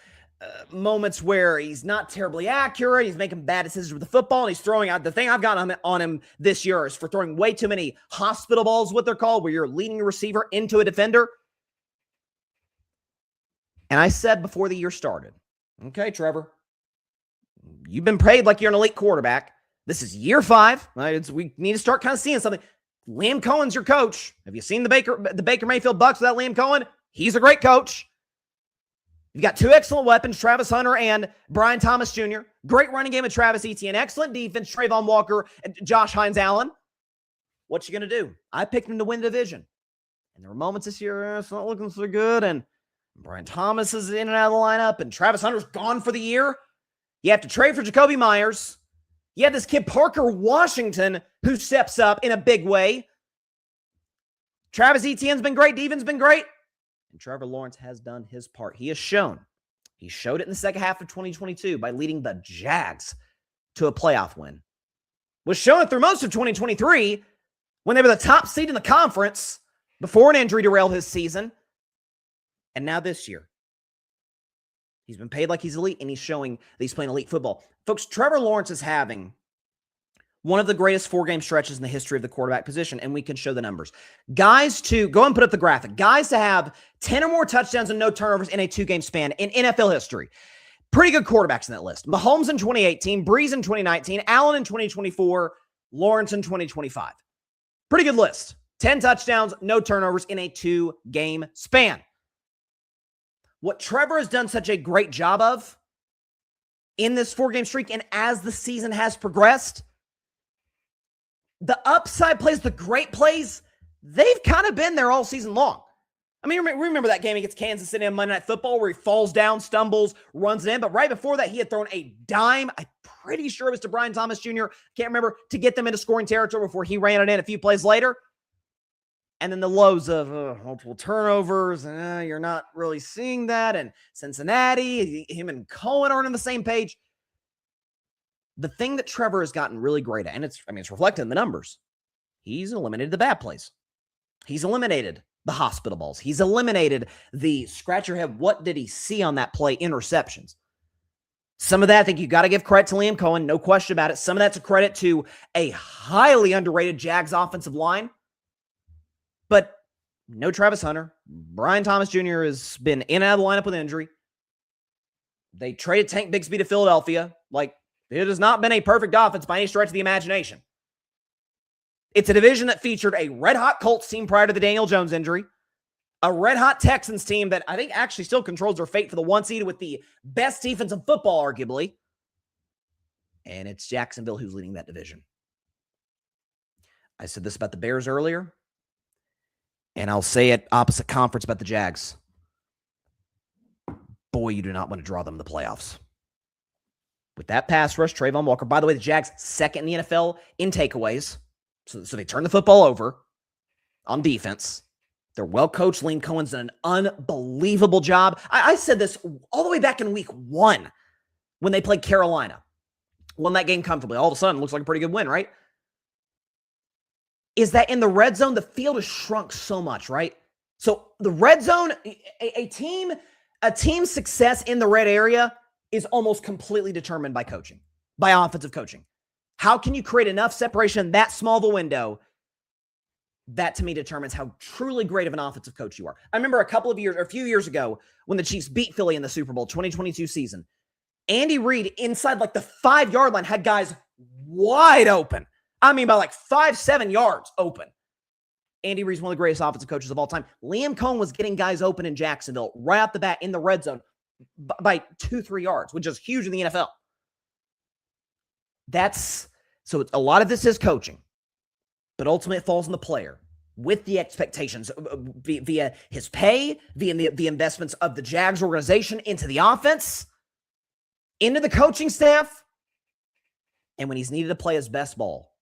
[SPEAKER 1] moments where he's not terribly accurate. He's making bad decisions with the football, and he's throwing out. The thing I've got on him this year is for throwing way too many hospital balls, what they're called, where you're leading a receiver into a defender. And I said before the year started, okay, Trevor, you've been paid like you're an elite quarterback. This is year 5. Right? We need to start kind of seeing something. Liam Cohen's your coach. Have you seen the Baker Mayfield Bucks without Liam Cohen? He's a great coach. You've got 2 excellent weapons, Travis Hunter and Brian Thomas Jr. Great running game with Travis Etienne. Excellent defense, Trayvon Walker and Josh Hines-Allen. What you going to do? I picked him to win the division. And there were moments this year, it's not looking so good. And Brian Thomas is in and out of the lineup. And Travis Hunter's gone for the year. You have to trade for Jacoby Myers. You have this kid, Parker Washington, who steps up in a big way. Travis Etienne's been great. Devin's been great. And Trevor Lawrence has done his part. He has shown. He showed it in the second half of 2022 by leading the Jags to a playoff win. Was shown it through most of 2023 when they were the top seed in the conference before an injury derailed his season. And now this year, He's been paid like he's elite, and he's showing that he's playing elite football. Folks, Trevor Lawrence is having one of the greatest 4-game stretches in the history of the quarterback position, and we can show the numbers. Guys to, go and put up the graphic, guys to have 10 or more touchdowns and no turnovers in a 2-game span in NFL history. Pretty good quarterbacks in that list. Mahomes in 2018, Breeze in 2019, Allen in 2024, Lawrence in 2025. Pretty good list. 10 touchdowns, no turnovers in a 2-game span. What Trevor has done such a great job of in this 4-game streak, and as the season has progressed, the upside plays, the great plays, they've kind of been there all season long. I mean, remember that game against Kansas City on Monday Night Football where he falls down, stumbles, runs it in, but right before that, he had thrown a dime, I'm pretty sure it was to Brian Thomas Jr., can't remember, to get them into scoring territory before he ran it in a few plays later. And then the lows of multiple turnovers, and you're not really seeing that. And Cincinnati, him and Cohen aren't on the same page. The thing that Trevor has gotten really great at, and it's reflected in the numbers, he's eliminated the bad plays. He's eliminated the hospital balls. He's eliminated the scratch your head, what did he see on that play, interceptions. Some of that, I think you got to give credit to Liam Cohen, no question about it. Some of that's a credit to a highly underrated Jags offensive line. But no Travis Hunter. Brian Thomas Jr. has been in and out of the lineup with injury. They traded Tank Bigsby to Philadelphia. Like, it has not been a perfect offense by any stretch of the imagination. It's a division that featured a red-hot Colts team prior to the Daniel Jones injury, a red-hot Texans team that I think actually still controls their fate for the 1 seed with the best defense in football, arguably. And it's Jacksonville who's leading that division. I said this about the Bears earlier, and I'll say it opposite conference about the Jags. Boy, you do not want to draw them in the playoffs. With that pass rush, Trayvon Walker. By the way, the Jags second in the NFL in takeaways. So they turn the football over on defense. They're well-coached. Liam Cohen's done an unbelievable job. I said this all the way back in week 1 when they played Carolina. Won that game comfortably. All of a sudden, it looks like a pretty good win, right? Is that in the red zone, the field has shrunk so much, right? So the red zone, a team's success in the red area is almost completely determined by coaching, by offensive coaching. How can you create enough separation in that small of a window? That, to me, determines how truly great of an offensive coach you are. I remember a few years ago, when the Chiefs beat Philly in the Super Bowl 2022 season, Andy Reid, inside like the 5-yard line, had guys wide open. I mean, by like 5-7 yards open. Andy Reid's one of the greatest offensive coaches of all time. Liam Cohen was getting guys open in Jacksonville right off the bat in the red zone by 2-3 yards, which is huge in the NFL. So a lot of this is coaching, but ultimately it falls on the player with the expectations via his pay, via the investments of the Jags organization into the offense, into the coaching staff, and when he's needed to play his best ball,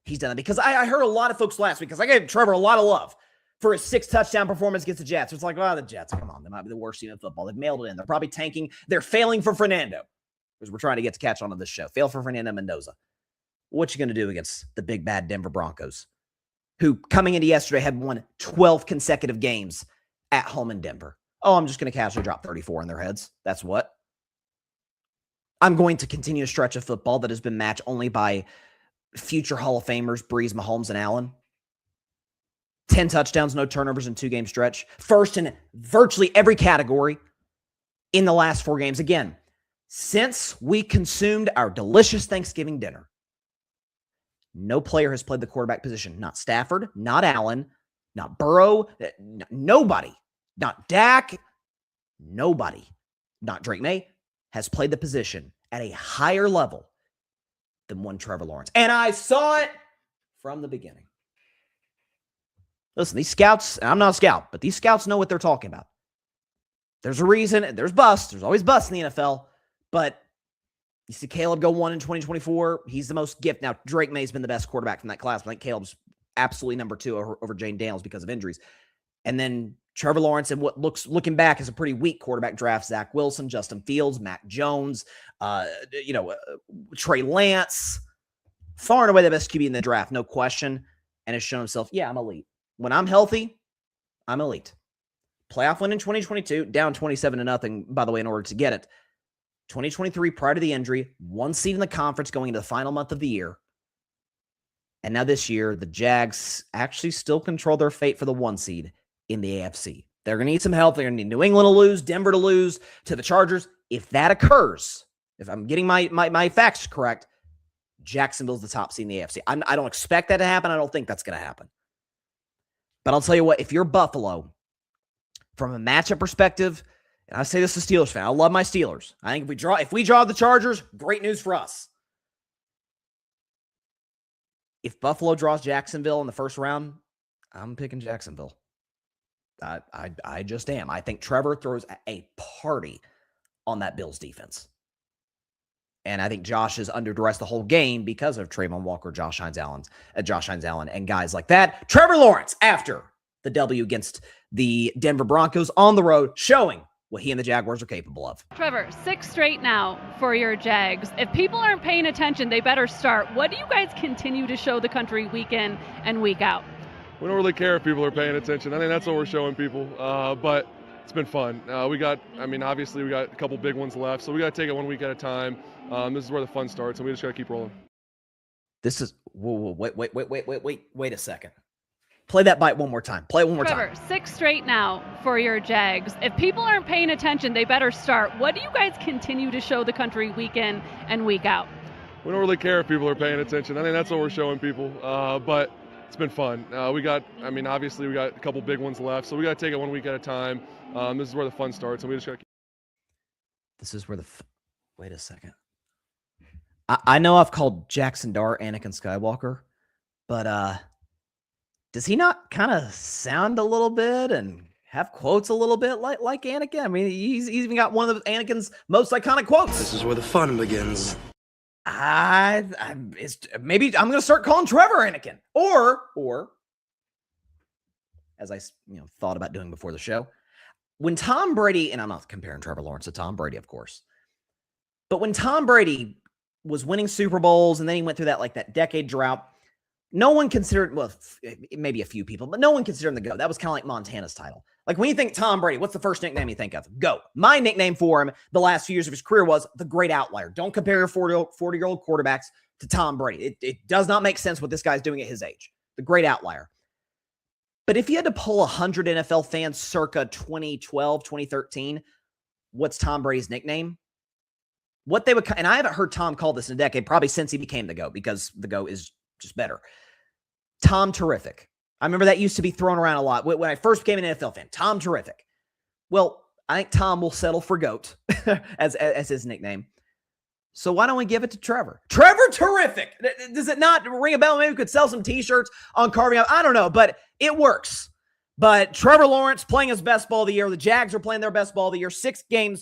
[SPEAKER 1] he's done it. Because I heard a lot of folks last week, because I gave Trevor a lot of love for his 6-touchdown performance against the Jets. It's like, the Jets, come on, they might be the worst team in football. They've mailed it in. They're probably tanking. They're failing for Fernando, because we're trying to get to catch on to this show. Fail for Fernando Mendoza. What you going to do against the big bad Denver Broncos, who coming into yesterday had won 12 consecutive games at home in Denver? Oh, I'm just going to casually drop 34 in their heads. That's what. I'm going to continue a stretch of football that has been matched only by future Hall of Famers, Breeze, Mahomes, and Allen. 10 touchdowns, no turnovers in 2-game stretch. First in virtually every category in the last 4 games. Again, since we consumed our delicious Thanksgiving dinner, no player has played the quarterback position. Not Stafford, not Allen, not Burrow, nobody. Not Dak, nobody. Not Drake May has played the position at a higher level than one Trevor Lawrence. And I saw it from the beginning. Listen, these scouts, and I'm not a scout, but these scouts know what they're talking about. There's a reason. There's busts. There's always busts in the NFL. But you see Caleb go 1 in 2024. He's the most gifted. Now, Drake May's been the best quarterback from that class. I think Caleb's absolutely number 2 over Jane Daniels because of injuries. And then Trevor Lawrence, and looking back, is a pretty weak quarterback draft. Zach Wilson, Justin Fields, Mac Jones, Trey Lance. Far and away the best QB in the draft, no question. And has shown himself, I'm elite. When I'm healthy, I'm elite. Playoff win in 2022, down 27-0, by the way, in order to get it. 2023, prior to the injury, 1 seed in the conference going into the final month of the year. And now this year, the Jags actually still control their fate for the 1 seed in the AFC. They're going to need some help. They're going to need New England to lose, Denver to lose to the Chargers. If that occurs, if I'm getting my facts correct, Jacksonville's the top seed in the AFC. I don't expect that to happen. I don't think that's going to happen. But I'll tell you what, if you're Buffalo, from a matchup perspective, and I say this as a Steelers fan, I love my Steelers. I think if we draw the Chargers, great news for us. If Buffalo draws Jacksonville in the first round, I'm picking Jacksonville. I just am. I think Trevor throws a party on that Bills defense. And I think Josh is under duress the whole game because of Trayvon Walker, Josh Hines Allen, and guys like that. Trevor Lawrence, after the W against the Denver Broncos on the road, showing what he and the Jaguars are capable of.
[SPEAKER 6] Trevor, 6 straight now for your Jags. If people aren't paying attention, they better start. What do you guys continue to show the country week in and week out?
[SPEAKER 7] We don't really care if people are paying attention. I think that's what we're showing people. But it's been fun. Obviously we got a couple big ones left, so we got to take it 1 week at a time. This is where the fun starts, and we just got to keep rolling.
[SPEAKER 1] This is wait a second. Play that bite one more time. Play it one more time.
[SPEAKER 6] Trevor, 6 straight now for your Jags. If people aren't paying attention, they better start. What do you guys continue to show the country week in and week out?
[SPEAKER 7] We don't really care if people are paying attention. I think that's what we're showing people. But it's been fun. Obviously we got a couple big ones left, so we got to take it 1 week at a time. This is where the fun starts, and we just got to keep.
[SPEAKER 1] This is where wait a second. I know I've called Jackson Dart Anakin Skywalker, but does he not kind of sound a little bit and have quotes a little bit like Anakin? I mean, he's even got one of Anakin's most iconic quotes.
[SPEAKER 8] This is where the fun begins.
[SPEAKER 1] Maybe I'm going to start calling Trevor Anakin, or as I thought about doing before the show, when Tom Brady, and I'm not comparing Trevor Lawrence to Tom Brady, of course, but when Tom Brady was winning Super Bowls and then he went through that decade drought, no one considered, well, maybe a few people, but no one considered him the GOAT. That was kind of like Montana's title. Like when you think Tom Brady, what's the first nickname you think of? GOAT. My nickname for him the last few years of his career was the Great Outlier. Don't compare your 40-year-old quarterbacks to Tom Brady. It does not make sense what this guy's doing at his age. The Great Outlier. But if you had to poll 100 NFL fans circa 2012, 2013, what's Tom Brady's nickname? What they would, and I haven't heard Tom call this in a decade, probably since he became the GOAT, because the GOAT is just better. Tom Terrific. I remember that used to be thrown around a lot when I first became an NFL fan. Tom Terrific. Well, I think Tom will settle for GOAT as his nickname. So why don't we give it to Trevor? Trevor Terrific. Does it not ring a bell? Maybe we could sell some t-shirts on Carving Up. I don't know, but it works. But Trevor Lawrence playing his best ball of the year. The Jags are playing their best ball of the year. 6-game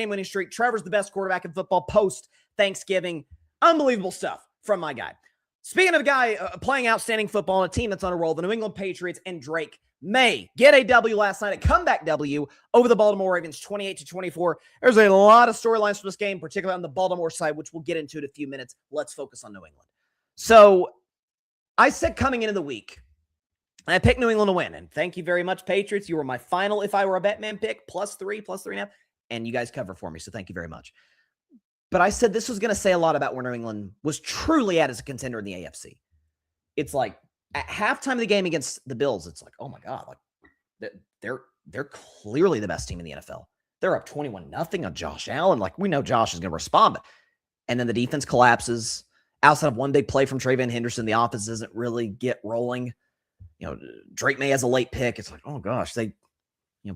[SPEAKER 1] winning streak. Trevor's the best quarterback in football post-Thanksgiving. Unbelievable stuff from my guy. Speaking of a guy playing outstanding football on a team that's on a roll, the New England Patriots and Drake Maye get a W last night, a comeback W over the Baltimore Ravens, 28-24. There's a lot of storylines for this game, particularly on the Baltimore side, which we'll get into in a few minutes. Let's focus on New England. So I said coming into the week, and I picked New England to win. And thank you very much, Patriots. You were my final, if I were a Batman pick, +3.5. And you guys cover for me. So thank you very much. But I said this was going to say a lot about where New England was truly at as a contender in the AFC. It's like at halftime of the game against the Bills, it's like, oh my God, like they're clearly the best team in the NFL. They're up 21-0 on Josh Allen. Like we know Josh is going to respond, and then the defense collapses. Outside of one big play from Trayvon Henderson, the offense doesn't really get rolling. Drake Maye has a late pick. It's like, oh gosh, they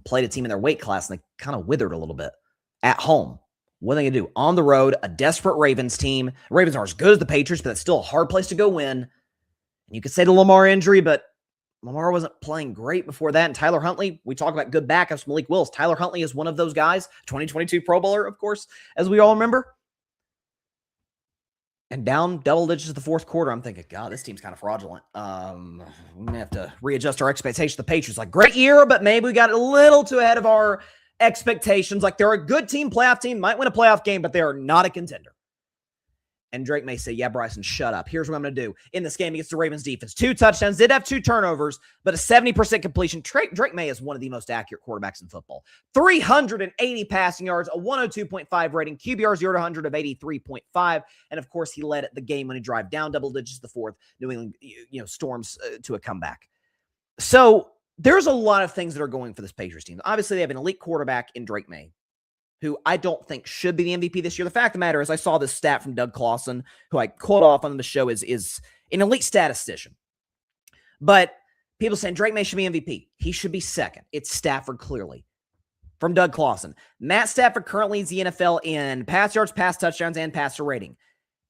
[SPEAKER 1] played a team in their weight class and they kind of withered a little bit at home. What are they going to do? On the road, a desperate Ravens team. Ravens are as good as the Patriots, but it's still a hard place to go win. And you could say the Lamar injury, but Lamar wasn't playing great before that. And Tyler Huntley, we talk about good backups, Malik Willis. Tyler Huntley is one of those guys, 2022 Pro Bowler, of course, as we all remember. And down double digits in the fourth quarter, I'm thinking, God, this team's kind of fraudulent. We may have to readjust our expectations. The Patriots, like, great year, but maybe we got a little too ahead of our expectations. Like, they're a good team, playoff team, might win a playoff game, but they are not a contender. And Drake Maye said, yeah, Bryson, shut up. Here's what I'm going to do. In this game against the Ravens defense, 2 touchdowns, did have 2 turnovers, but a 70% completion. Drake Maye is one of the most accurate quarterbacks in football. 380 passing yards, a 102.5 rating, QBR 0 to 100 of 83.5. And of course, he led the game when he drive down double digits, the fourth New England storms to a comeback. So there's a lot of things that are going for this Patriots team. Obviously, they have an elite quarterback in Drake Maye, who I don't think should be the MVP this year. The fact of the matter is, I saw this stat from Doug Clawson, who I quote off on the show, is an elite statistician. But people saying Drake Maye should be MVP. He should be second. It's Stafford, clearly. From Doug Clawson. Matt Stafford currently leads the NFL in pass yards, pass touchdowns, and passer rating.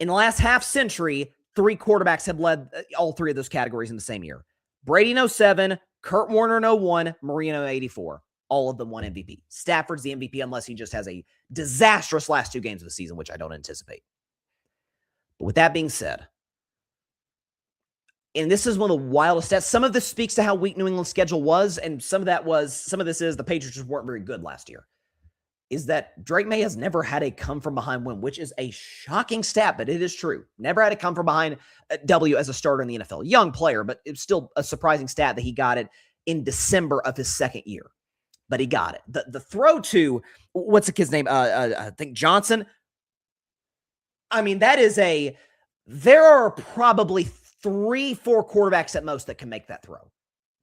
[SPEAKER 1] In the last half century, 3 quarterbacks have led all 3 of those categories in the same year. Brady in 07, Kurt Warner in 01, Marino in 84. All of them won MVP. Stafford's the MVP unless he just has a disastrous last 2 games of the season, which I don't anticipate. But with that being said, and this is one of the wildest stats, some of this speaks to how weak New England's schedule was, and some of this is the Patriots just weren't very good last year, is that Drake Maye has never had a come-from-behind win, which is a shocking stat, but it is true. Never had a come-from-behind W as a starter in the NFL. Young player, but it's still a surprising stat that he got it in December of his second year. But he got it. The throw to, what's the kid's name? I think Johnson. I mean, there are probably 3-4 quarterbacks at most that can make that throw.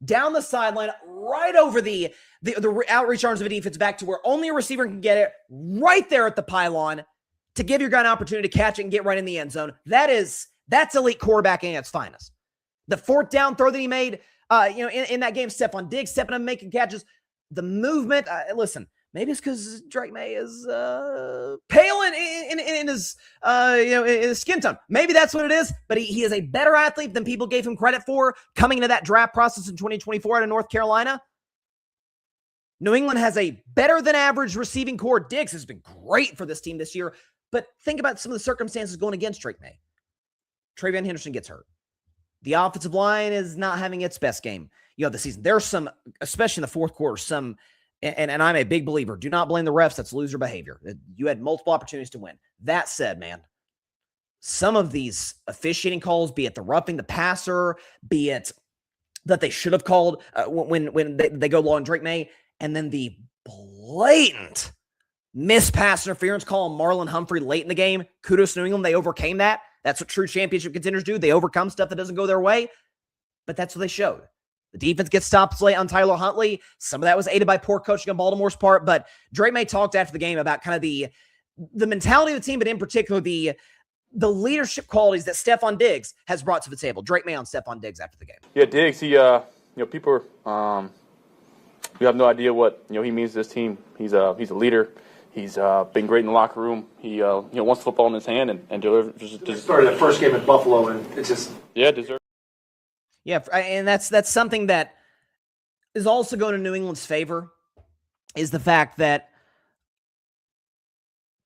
[SPEAKER 1] Down the sideline, right over the outreach arms of a defense back to where only a receiver can get it, right there at the pylon to give your guy an opportunity to catch it and get right in the end zone. That's elite quarterbacking at its finest. The 4th down throw that he made, in that game, Stephon Diggs stepping up and making catches. The movement, listen, maybe it's because Drake Maye is pale in his skin tone. Maybe that's what it is, but he is a better athlete than people gave him credit for coming into that draft process in 2024 out of North Carolina. New England has a better than average receiving core. Diggs has been great for this team this year, but think about some of the circumstances going against Drake Maye. Travion Henderson gets hurt. The offensive line is not having its best game of the season. There's some, especially in the 4th quarter, and I'm a big believer, do not blame the refs. That's loser behavior. You had multiple opportunities to win. That said, man, some of these officiating calls, be it the roughing the passer, be it that they should have called when they go low on Drake Maye, and then the blatant missed pass interference call on Marlon Humphrey late in the game. Kudos to New England. They overcame that. That's what true championship contenders do. They overcome stuff that doesn't go their way, but that's what they showed. The defense gets stops late on Tyler Huntley. Some of that was aided by poor coaching on Baltimore's part, but Drake Maye talked after the game about kind of the mentality of the team, but in particular the leadership qualities that Stephon Diggs has brought to the table. Drake Maye on Stephon Diggs after the game.
[SPEAKER 8] Yeah, Diggs, he, people we have no idea what, he means to this team. He's a leader. He's been great in the locker room. He wants football in his hand and delivers.
[SPEAKER 9] Started that first game in Buffalo, and it's just
[SPEAKER 8] deserves.
[SPEAKER 1] Yeah, and that's something that is also going to New England's favor, is the fact that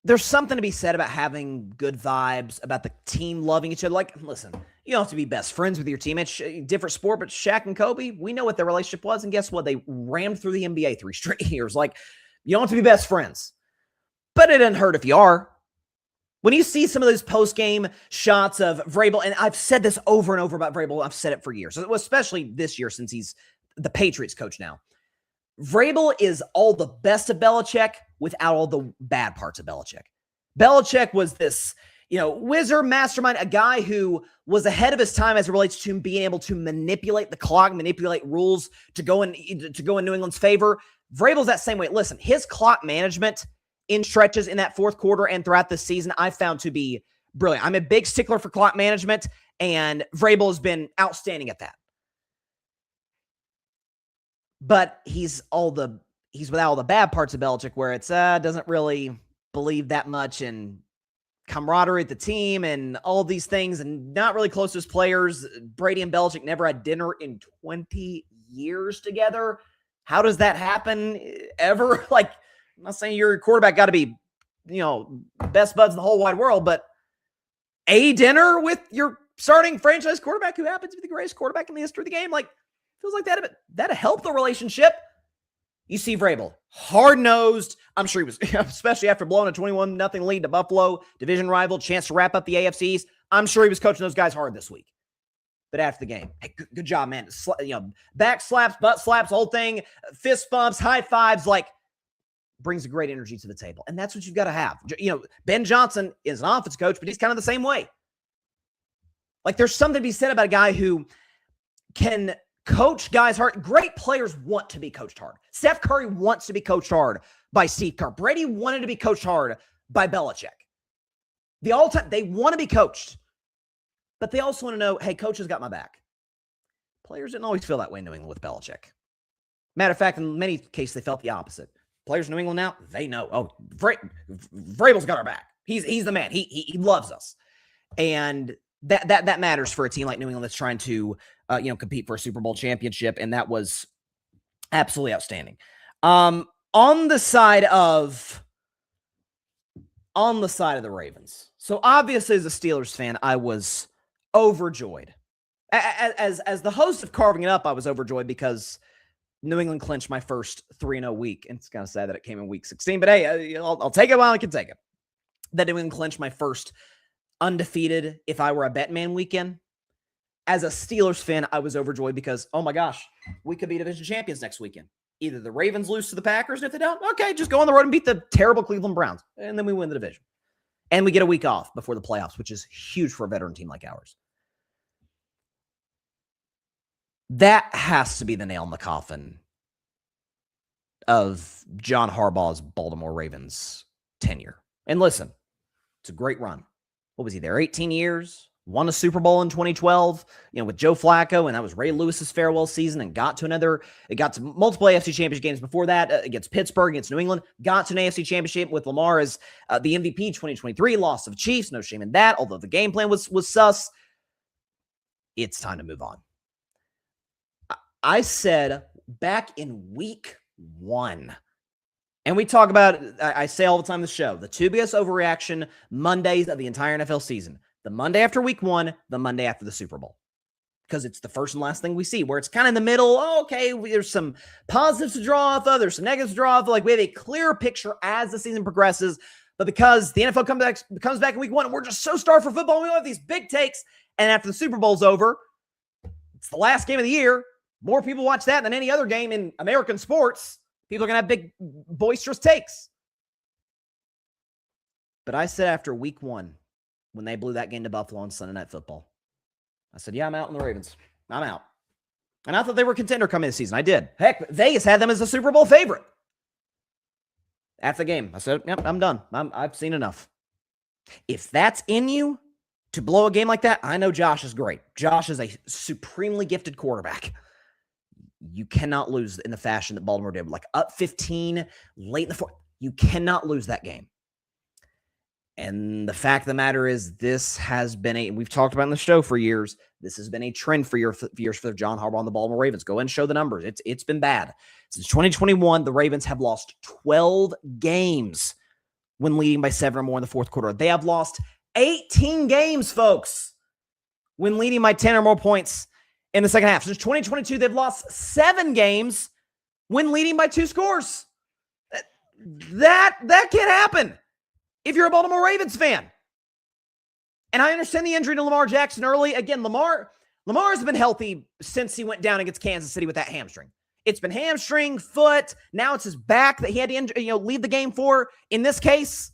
[SPEAKER 1] there's something to be said about having good vibes, about the team loving each other. Like, listen, you don't have to be best friends with your teammates. Different sport, but Shaq and Kobe, we know what their relationship was, and guess what? They rammed through the NBA 3 straight years. Like, you don't have to be best friends, but it doesn't hurt if you are. When you see some of those post-game shots of Vrabel, and I've said this over and over about Vrabel, I've said it for years, especially this year since he's the Patriots coach now. Vrabel is all the best of Belichick without all the bad parts of Belichick. Belichick was this, wizard, mastermind, a guy who was ahead of his time as it relates to being able to manipulate the clock, manipulate rules to go in New England's favor. Vrabel's that same way. Listen, his clock management in stretches in that 4th quarter and throughout the season, I found to be brilliant. I'm a big stickler for clock management, and Vrabel has been outstanding at that. But he's without all the bad parts of Belichick, where it's doesn't really believe that much in camaraderie at the team and all these things, and not really close to his players. Brady and Belichick never had dinner in 20 years together. How does that happen ever? Like, I'm not saying your quarterback got to be, best buds in the whole wide world, but a dinner with your starting franchise quarterback, who happens to be the greatest quarterback in the history of the game, like, feels like that'd help the relationship. You see Vrabel, hard-nosed. I'm sure he was, especially after blowing a 21-0 lead to Buffalo, division rival, chance to wrap up the AFC East. I'm sure he was coaching those guys hard this week. But after the game, hey, good job, man. Back slaps, butt slaps, whole thing, fist bumps, high fives, like brings a great energy to the table. And that's what you've got to have. Ben Johnson is an offense coach, but he's kind of the same way. Like there's something to be said about a guy who can coach guys hard. Great players want to be coached hard. Steph Curry wants to be coached hard by Steve Kerr. Brady wanted to be coached hard by Belichick. They want to be coached. But they also want to know, hey, coach has got my back. Players didn't always feel that way in New England with Belichick. Matter of fact, in many cases, they felt the opposite. Players in New England now, they know, oh, Vrabel's got our back. He's the man. He loves us. And that matters for a team like New England that's trying to compete for a Super Bowl championship, and that was absolutely outstanding. On the side of the Ravens. So obviously, as a Steelers fan, I was overjoyed. As the host of Carving It Up, I was overjoyed because New England clinched my first 3-0 week. And it's kind of sad that it came in week 16, but hey, I'll take it while I can take it. That New England clinched my first undefeated, if I were a bet man, weekend. As a Steelers fan, I was overjoyed because, oh my gosh, we could be division champions next weekend. Either the Ravens lose to the Packers, and if they don't, okay, just go on the road and beat the terrible Cleveland Browns. And then we win the division. And we get a week off before the playoffs, which is huge for a veteran team like ours. That has to be the nail in the coffin of John Harbaugh's Baltimore Ravens tenure. And listen, it's a great run. What was he there? 18 years, won a Super Bowl in 2012, with Joe Flacco, and that was Ray Lewis's farewell season, and got to multiple AFC championship games before that, against Pittsburgh, against New England, got to an AFC championship with Lamar as the MVP 2023, loss to the Chiefs, no shame in that, although the game plan was sus. It's time to move on. I said back in week 1, and we talk about, I say all the time in the show, the two biggest overreaction Mondays of the entire NFL season. The Monday after week 1, the Monday after the Super Bowl. Because it's the first and last thing we see, where it's kind of in the middle. Oh, okay, there's some positives to draw off of, there's some negatives to draw off of. Like, we have a clearer picture as the season progresses. But because the NFL comes back in week 1, and we're just so starved for football, we have these big takes. And after the Super Bowl's over, it's the last game of the year. More people watch that than any other game in American sports. People are going to have big, boisterous takes. But I said after week 1, when they blew that game to Buffalo on Sunday Night Football, I said, yeah, I'm out on the Ravens. I'm out. And I thought they were a contender coming this season. I did. Heck, Vegas had them as a Super Bowl favorite. After the game, I said, yep, I'm done. I've seen enough. If that's in you to blow a game like that, I know Josh is great. Josh is a supremely gifted quarterback. You cannot lose in the fashion that Baltimore did. Like up 15, late in the fourth. You cannot lose that game. And the fact of the matter is, this has been we've talked about in the show for years, this has been a trend for years for John Harbaugh and the Baltimore Ravens. Go ahead and show the numbers. It's been bad. Since 2021, the Ravens have lost 12 games when leading by 7 or more in the fourth quarter. They have lost 18 games, folks, when leading by 10 or more points in the second half. Since 2022, they've lost 7 games when leading by 2 scores. That can't happen if you're a Baltimore Ravens fan. And I understand the injury to Lamar Jackson early. Again, Lamar has been healthy since he went down against Kansas City with that hamstring. It's been hamstring, foot. Now it's his back that he had to leave the game for in this case.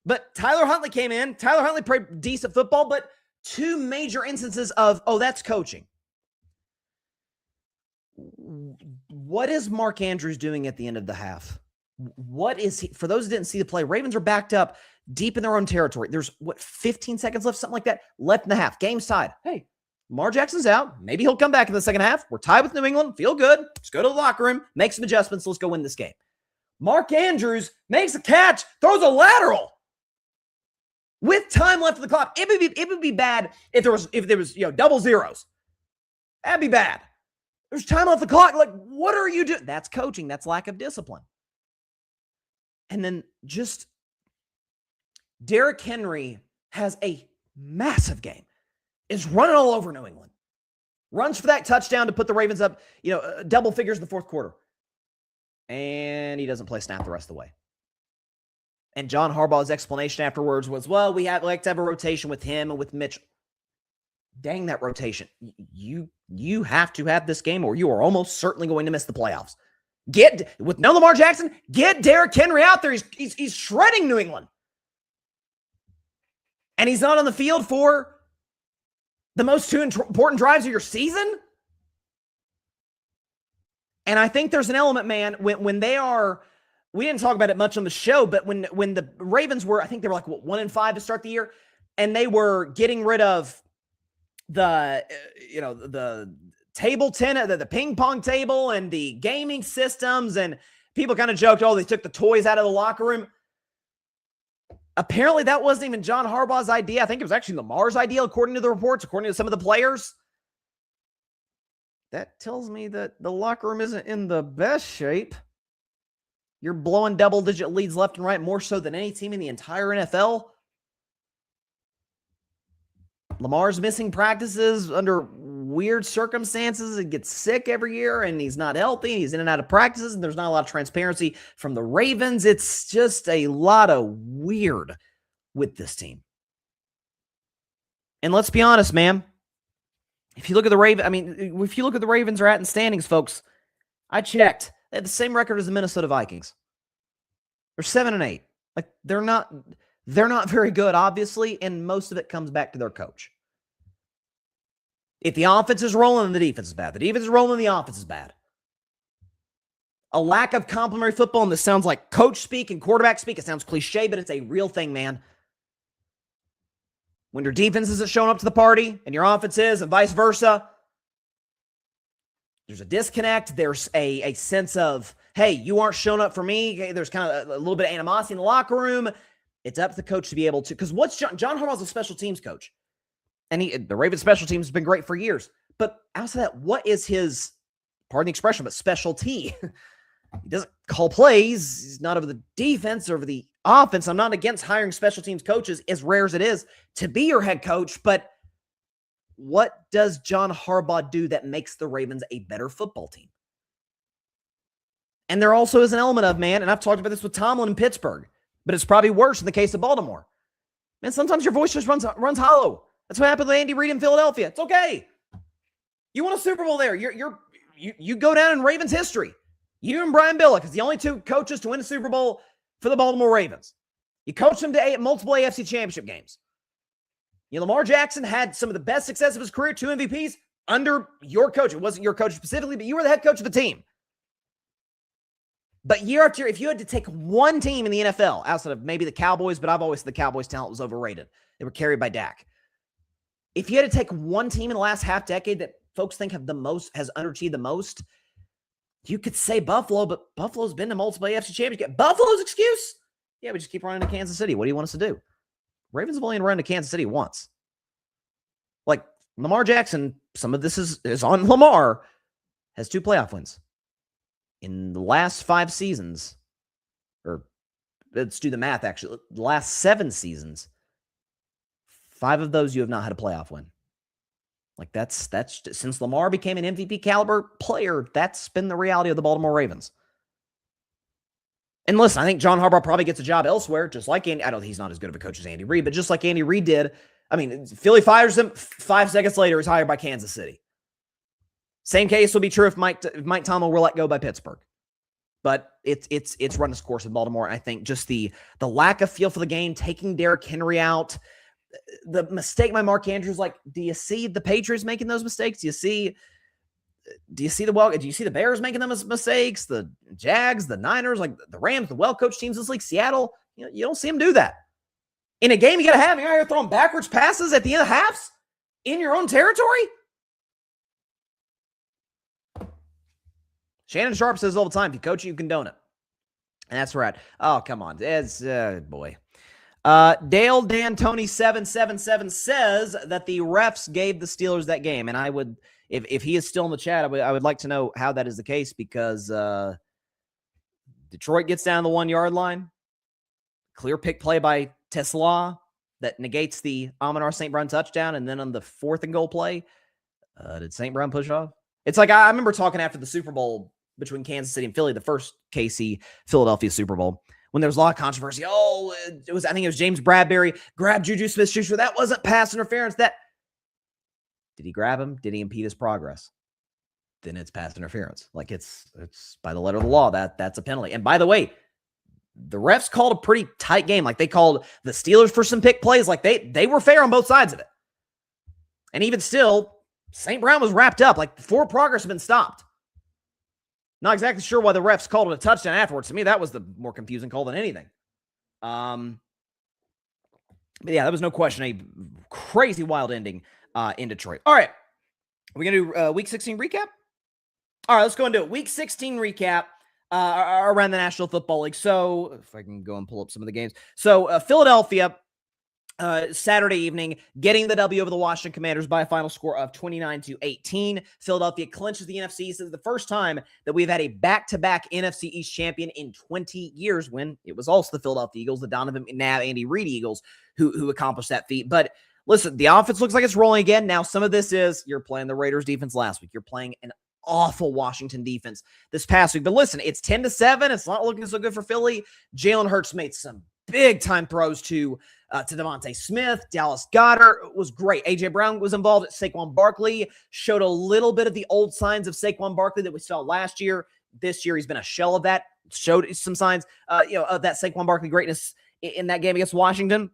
[SPEAKER 1] But Tyler Huntley came in. Tyler Huntley played decent football, but 2 major instances of, that's coaching. What is Mark Andrews doing at the end of the half? What is he? For those who didn't see the play, Ravens are backed up deep in their own territory. There's 15 seconds left, something like that, left in the half. Game's tied. Hey, Lamar Jackson's out. Maybe he'll come back in the second half. We're tied with New England. Feel good. Let's go to the locker room, make some adjustments. Let's go win this game. Mark Andrews makes a catch, throws a lateral with time left on the clock. It would be bad if there was double zeros. That'd be bad. There's time left on the clock. Like, what are you doing? That's coaching. That's lack of discipline. And then just Derrick Henry has a massive game. Is running all over New England. Runs for that touchdown to put the Ravens up, double figures in the fourth quarter. And he doesn't play snap the rest of the way. And John Harbaugh's explanation afterwards was, well, we like to have a rotation with him and with Mitchell. Dang that rotation. You have to have this game or you are almost certainly going to miss the playoffs. With no Lamar Jackson, get Derrick Henry out there. He's shredding New England. And he's not on the field for the most two important drives of your season? And I think there's an element, man, when they are, we didn't talk about it much on the show, but when the Ravens were, I think they were like, 1-5 to start the year, and they were getting rid of the table tennis, the ping pong table and the gaming systems, and people kind of joked, oh, they took the toys out of the locker room. Apparently that wasn't even John Harbaugh's idea. I think it was actually Lamar's idea, according to the reports, according to some of the players. That tells me that the locker room isn't in the best shape. You're blowing double-digit leads left and right, more so than any team in the entire NFL. Lamar's missing practices under weird circumstances. He gets sick every year, and he's not healthy. He's in and out of practices, and there's not a lot of transparency from the Ravens. It's just a lot of weird with this team. And let's be honest, man. If you look at if you look at the Ravens are at in standings, folks, I checked. They had the same record as the Minnesota Vikings. They're 7-8. Like they're not very good, obviously, and most of it comes back to their coach. If the offense is rolling, the defense is bad. The defense is rolling, the offense is bad. A lack of complementary football, and this sounds like coach speak and quarterback speak. It sounds cliche, but it's a real thing, man. When your defense isn't showing up to the party and your offense is, and vice versa, there's a disconnect. There's a sense of, hey, you aren't showing up for me. There's kind of a little bit of animosity in the locker room. It's up to the coach to be able to, because what's John Harbaugh's a special teams coach. And the Ravens special teams has been great for years. But outside of that, what is his, pardon the expression, but specialty? He doesn't call plays. He's not over the defense or over the offense. I'm not against hiring special teams coaches, as rare as it is, to be your head coach. But what does John Harbaugh do that makes the Ravens a better football team? And there also is an element of, man, and I've talked about this with Tomlin in Pittsburgh, but it's probably worse in the case of Baltimore. Man, sometimes your voice just runs hollow. That's what happened with Andy Reid in Philadelphia. It's okay. You won a Super Bowl there. You go down in Ravens history. You and Brian Billick is the only two coaches to win a Super Bowl for the Baltimore Ravens. You coached them to multiple AFC championship games. Lamar Jackson had some of the best success of his career, 2 MVPs, under your coach. It wasn't your coach specifically, but you were the head coach of the team. But year after year, if you had to take one team in the NFL, outside of maybe the Cowboys, but I've always said the Cowboys' talent was overrated. They were carried by Dak. If you had to take one team in the last half decade that folks think has underachieved the most, you could say Buffalo, but Buffalo's been to multiple AFC championships. Buffalo's excuse? Yeah, we just keep running to Kansas City. What do you want us to do? Ravens have only run to Kansas City once. Like Lamar Jackson, some of this is on Lamar, has 2 playoff wins. In the last 5 seasons, or let's do the math actually, the last 7 seasons, 5 of those you have not had a playoff win. Like that's since Lamar became an MVP caliber player, that's been the reality of the Baltimore Ravens. And listen, I think John Harbaugh probably gets a job elsewhere, just like Andy. I don't think he's not as good of a coach as Andy Reid, but just like Andy Reid did. I mean, Philly fires him. 5 seconds later, he's hired by Kansas City. Same case will be true if Mike Tomlin were let go by Pittsburgh. But it's run its course in Baltimore. And I think just the lack of feel for the game, taking Derrick Henry out, the mistake by Mark Andrews, like, do you see the Patriots making those mistakes? Do you see the Bears making those mistakes? The Jags, the Niners, like the Rams, the well-coached teams in this league, Seattle, you don't see them do that. In a game, you're out here throwing backwards passes at the end of halves in your own territory. Shannon Sharp says all the time, if you coach it, you condone it. And that's right. Oh, come on. It's, boy. Dale D'Antoni 777 says that the refs gave the Steelers that game. And I would, if he is still in the chat, I would like to know how that is the case, because Detroit gets down the 1-yard line. Clear pick play by Tesla that negates the Amon-Ra St. Brown touchdown. And then on the 4th and goal play, did St. Brown push off? It's like, I remember talking after the Super Bowl between Kansas City and Philly, the first KC-Philadelphia Super Bowl, when there was a lot of controversy. I think it was James Bradbury grabbed Juju Smith-Schuster. That wasn't pass interference. Did he grab him? Did he impede his progress? Then it's pass interference. Like it's by the letter of the law, that's a penalty. And by the way, the refs called a pretty tight game. Like they called the Steelers for some pick plays. Like they were fair on both sides of it. And even still, St. Brown was wrapped up. Like forward progress had been stopped. Not exactly sure why the refs called it a touchdown afterwards. To me, that was the more confusing call than anything. But yeah, that was no question a crazy wild ending in Detroit. All right. Are we going to do Week 16 recap? All right, let's go into it. Week 16 recap around the National Football League. So if I can go and pull up some of the games. So Philadelphia, Saturday evening, getting the W over the Washington Commanders by a final score of 29-18. Philadelphia clinches the NFC East. This is the first time that we've had a back-to-back NFC East champion in 20 years, when it was also the Philadelphia Eagles, the Donovan McNabb, Andy Reid Eagles, who accomplished that feat. But listen, the offense looks like it's rolling again. Now, some of this is you're playing the Raiders defense last week. You're playing an awful Washington defense this past week. But listen, it's 10-7. It's not looking so good for Philly. Jalen Hurts made some big-time throws to Devontae Smith. Dallas Goedert was great. A.J. Brown was involved. Saquon Barkley showed a little bit of the old signs of Saquon Barkley that we saw last year. This year, he's been a shell of that. Showed some signs of that Saquon Barkley greatness in that game against Washington.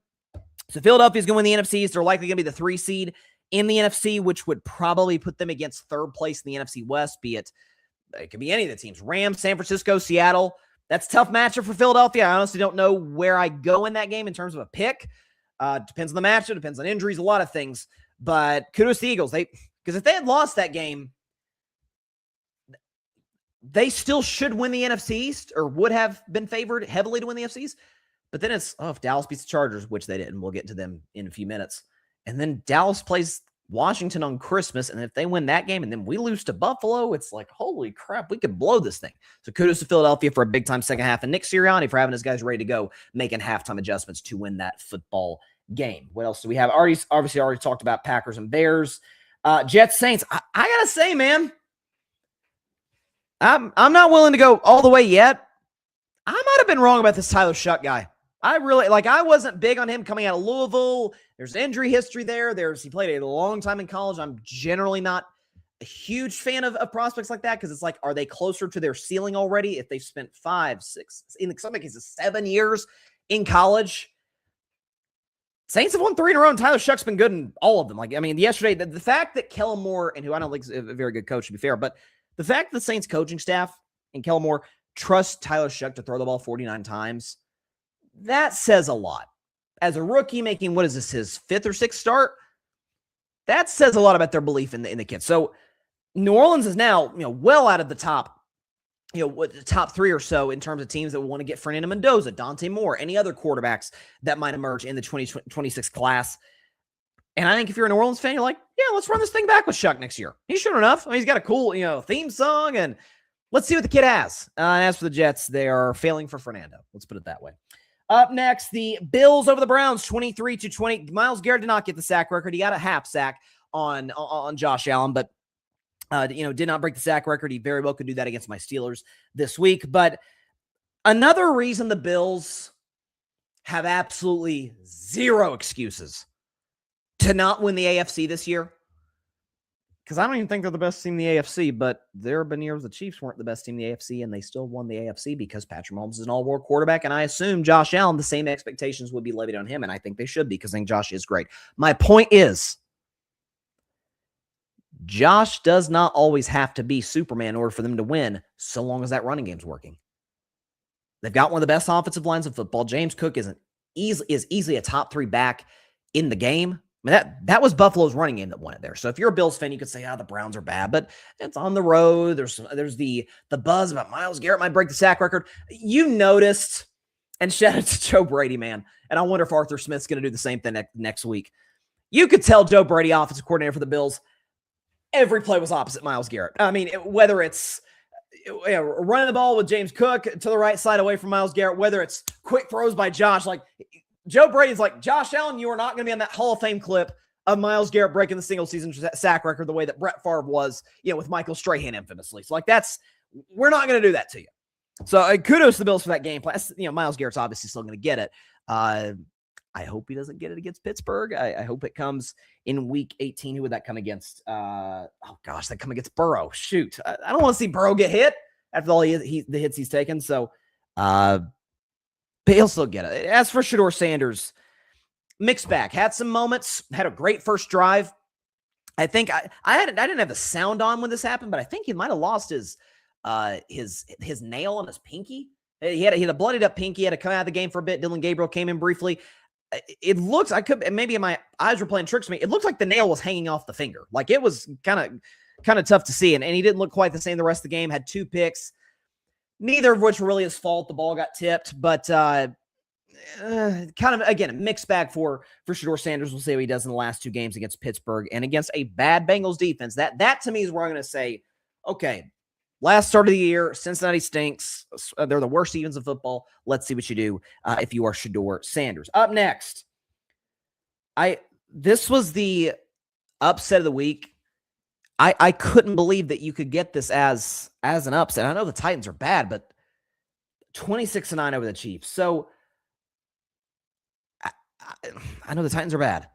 [SPEAKER 1] So Philadelphia's going to win the NFC East. They're likely going to be the 3 seed in the NFC, which would probably put them against third place in the NFC West, it could be any of the teams. Rams, San Francisco, Seattle. That's a tough matchup for Philadelphia. I honestly don't know where I go in that game in terms of a pick. Depends on the matchup, depends on injuries, a lot of things. But kudos to the Eagles. Because if they had lost that game, they still should win the NFC East, or would have been favored heavily to win the NFC East. But then it's, if Dallas beats the Chargers, which they didn't, we'll get to them in a few minutes. And then Dallas plays Washington on Christmas, and if they win that game and then we lose to Buffalo, it's like, holy crap, we could blow this thing. So kudos to Philadelphia for a big-time second half, and Nick Sirianni for having his guys ready to go, making halftime adjustments to win that football game. What else do we have? Obviously already talked about Packers and Bears. Jets, Saints. I got to say, man, I'm not willing to go all the way yet. I might have been wrong about this Tyler Shuck guy. I wasn't big on him coming out of Louisville. There's injury history there. He played a long time in college. I'm generally not a huge fan of prospects like that, because it's like, are they closer to their ceiling already if they've spent 5, 6, in some cases 7 years in college? Saints have won 3 in a row, and Tyler Shuck's been good in all of them. Yesterday, the fact that Kellen Moore, and who I don't think is a very good coach, to be fair, but the fact that the Saints coaching staff and Kellen Moore trust Tyler Shuck to throw the ball 49 times, that says a lot. As a rookie making, what is this, his 5th or 6th start? That says a lot about their belief in the kid. So New Orleans is now, well out of the top, the top 3 or so in terms of teams that want to get Fernando Mendoza, Dante Moore, any other quarterbacks that might emerge in the 2026 class. And I think if you're a New Orleans fan, you're like, yeah, let's run this thing back with Shuck next year. He's sure enough. He's got a cool, theme song, and let's see what the kid has. And as for the Jets, they are failing for Fernando. Let's put it that way. Up next, the Bills over the Browns, 23-20. Myles Garrett did not get the sack record. He got a half sack on Josh Allen, but did not break the sack record. He very well could do that against my Steelers this week. But another reason the Bills have absolutely zero excuses to not win the AFC this year, because I don't even think they're the best team in the AFC, but there have been years the Chiefs weren't the best team in the AFC, and they still won the AFC because Patrick Mahomes is an all-world quarterback, and I assume Josh Allen, the same expectations would be levied on him, and I think they should be, because I think Josh is great. My point is, Josh does not always have to be Superman in order for them to win, so long as that running game's working. They've got one of the best offensive lines in football. James Cook is easily a top 3 back in the game. That was Buffalo's running game that won it there. So if you're a Bills fan, you could say, the Browns are bad, but it's on the road. There's the buzz about Myles Garrett might break the sack record. You noticed, and shout out to Joe Brady, man. And I wonder if Arthur Smith's going to do the same thing next week. You could tell Joe Brady, offensive coordinator for the Bills, every play was opposite Myles Garrett. Whether it's running the ball with James Cook to the right side away from Myles Garrett, whether it's quick throws by Josh, Joe Brady's like, Josh Allen, you are not going to be on that Hall of Fame clip of Myles Garrett breaking the single-season sack record the way that Brett Favre was, with Michael Strahan infamously. So, that's We're not going to do that to you. So kudos to the Bills for that game plan. Myles Garrett's obviously still going to get it. I hope he doesn't get it against Pittsburgh. I hope it comes in week 18. Who would that come against? That come against Burrow. Shoot. I don't want to see Burrow get hit after all the hits he's taken. So, but he'll still get it. As for Shedeur Sanders, mixed bag. Had some moments. Had a great first drive. I think I didn't have the sound on when this happened, but I think he might have lost his nail on his pinky. He had a bloodied up pinky. He had to come out of the game for a bit. Dylan Gabriel came in briefly. It looks, maybe my eyes were playing tricks on me. It looked like the nail was hanging off the finger. Like it was kind of tough to see. And he didn't look quite the same the rest of the game. Had 2 picks, neither of which were really his fault. The ball got tipped, but kind of, again, a mixed bag for Shedeur Sanders. We'll see how he does in the last 2 games against Pittsburgh and against a bad Bengals defense. That to me is where I'm going to say, okay, last start of the year, Cincinnati stinks. They're the worst defense in football. Let's see what you do if you are Shedeur Sanders. Up next, this was the upset of the week. I couldn't believe that you could get this as an upset. I know the Titans are bad, but 26-9 over the Chiefs. So I know the Titans are bad.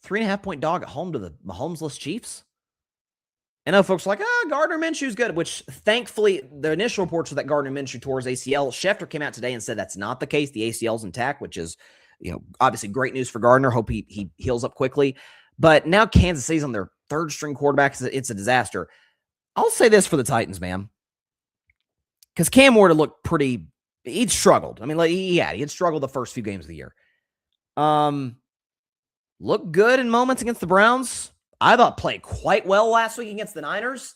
[SPEAKER 1] 3.5-point dog at home to the Mahomes-less Chiefs. I know folks are like, Gardner Minshew's good, which thankfully the initial reports were that Gardner Minshew tore his ACL. Schefter came out today and said that's not the case. The ACL's intact, which is, obviously great news for Gardner. Hope he heals up quickly. But now Kansas City's on their 3rd string quarterback. It's a disaster. I'll say this for the Titans, man. Because Cam Ward looked pretty, he'd struggled. I mean, he had struggled the first few games of the year. Looked good in moments against the Browns. I thought played quite well last week against the Niners,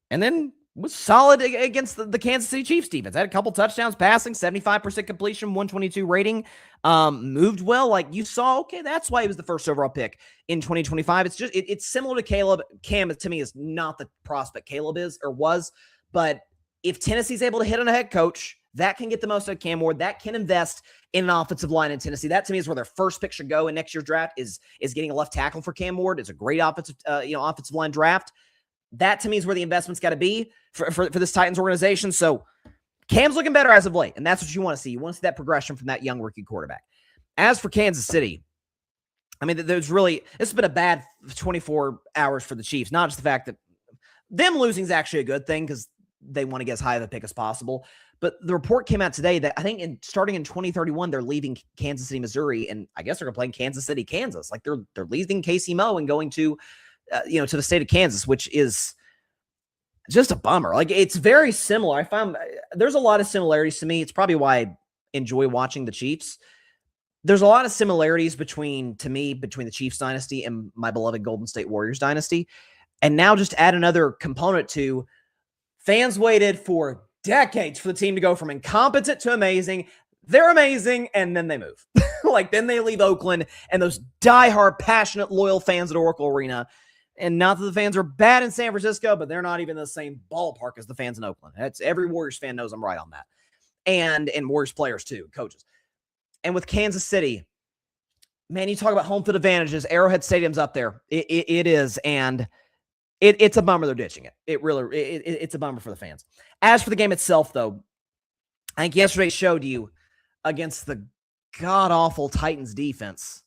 [SPEAKER 1] and then was solid against the Kansas City Chiefs defense. Had a couple touchdowns passing, 75% completion, 122 rating. Moved well, like you saw. Okay, that's why he was the first overall pick in 2025. It's just it's similar to Caleb. Cam to me is not the prospect Caleb is or was, but if Tennessee's able to hit on a head coach, that can get the most out of Cam Ward. That can invest in an offensive line in Tennessee. That to me is where their first pick should go in next year's draft is getting a left tackle for Cam Ward. It's a great offensive line draft. That to me is where the investment's got to be for this Titans organization. So Cam's looking better as of late, and that's what you want to see. You want to see that progression from that young rookie quarterback. As for Kansas City, I mean, this has been a bad 24 hours for the Chiefs. Not just the fact that them losing is actually a good thing because they want to get as high of a pick as possible. But the report came out today that I think starting in 2031, they're leaving Kansas City, Missouri, and I guess they're going to play in Kansas City, Kansas. Like they're leaving Casey Moe and going to, to the state of Kansas, which is just a bummer. Like it's very similar. I found there's a lot of similarities to me. It's probably why I enjoy watching the Chiefs. There's a lot of similarities between the Chiefs dynasty and my beloved Golden State Warriors dynasty. And now just add another component to fans waited for decades for the team to go from incompetent to amazing. They're amazing, and then they move. Then they leave Oakland, and those diehard, passionate, loyal fans at Oracle Arena. And not that the fans are bad in San Francisco, but they're not even in the same ballpark as the fans in Oakland. That's every Warriors fan knows I'm right on that. And Warriors players too, coaches. And with Kansas City, man, you talk about home field advantages. Arrowhead Stadium's up there. It is, and it's a bummer they're ditching it. It's a bummer for the fans. As for the game itself, though, I think yesterday showed you against the god-awful Titans defense.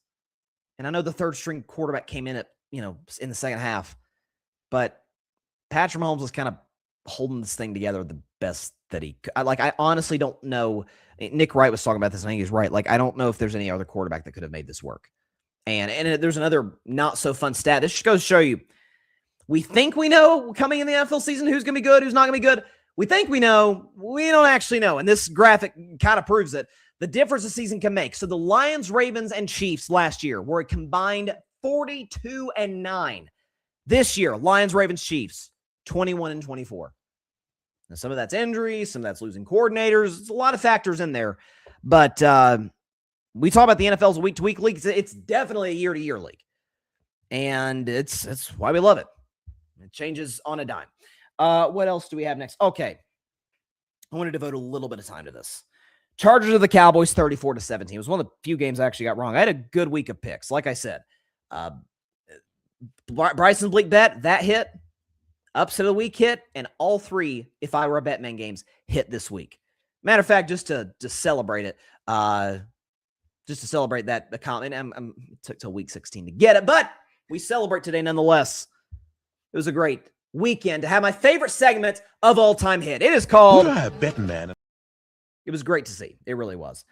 [SPEAKER 1] And I know the 3rd string quarterback came in in the second half, but Patrick Mahomes was kind of holding this thing together the best that he could. I honestly don't know. Nick Wright was talking about this, and I think he's right. I don't know if there's any other quarterback that could have made this work. And there's another not so fun stat. This just goes to show you, we think we know coming in the NFL season who's going to be good, who's not going to be good. We think we know. We don't actually know. And this graphic kind of proves it. The difference the season can make. So the Lions, Ravens, and Chiefs last year were a combined 42-9. This year, Lions, Ravens, Chiefs, 21-24. Now, some of that's injuries, some of that's losing coordinators. There's a lot of factors in there. But we talk about the NFL's a week-to-week league. It's definitely a year-to-year league. And it's why we love it. It changes on a dime. What else do we have next? Okay. I want to devote a little bit of time to this. Chargers of the Cowboys, 34-17. It was one of the few games I actually got wrong. I had a good week of picks. Like I said, Bryson Bleak bet, that hit. Upset of the week hit, and all 3, if I were a Betman games, hit this week. Matter of fact, just to celebrate it, just to celebrate that comment, it took till week 16 to get it, but we celebrate today nonetheless. It was a great weekend to have my favorite segment of all time hit. It is called
[SPEAKER 10] Betman.
[SPEAKER 1] It was great to see. It really was.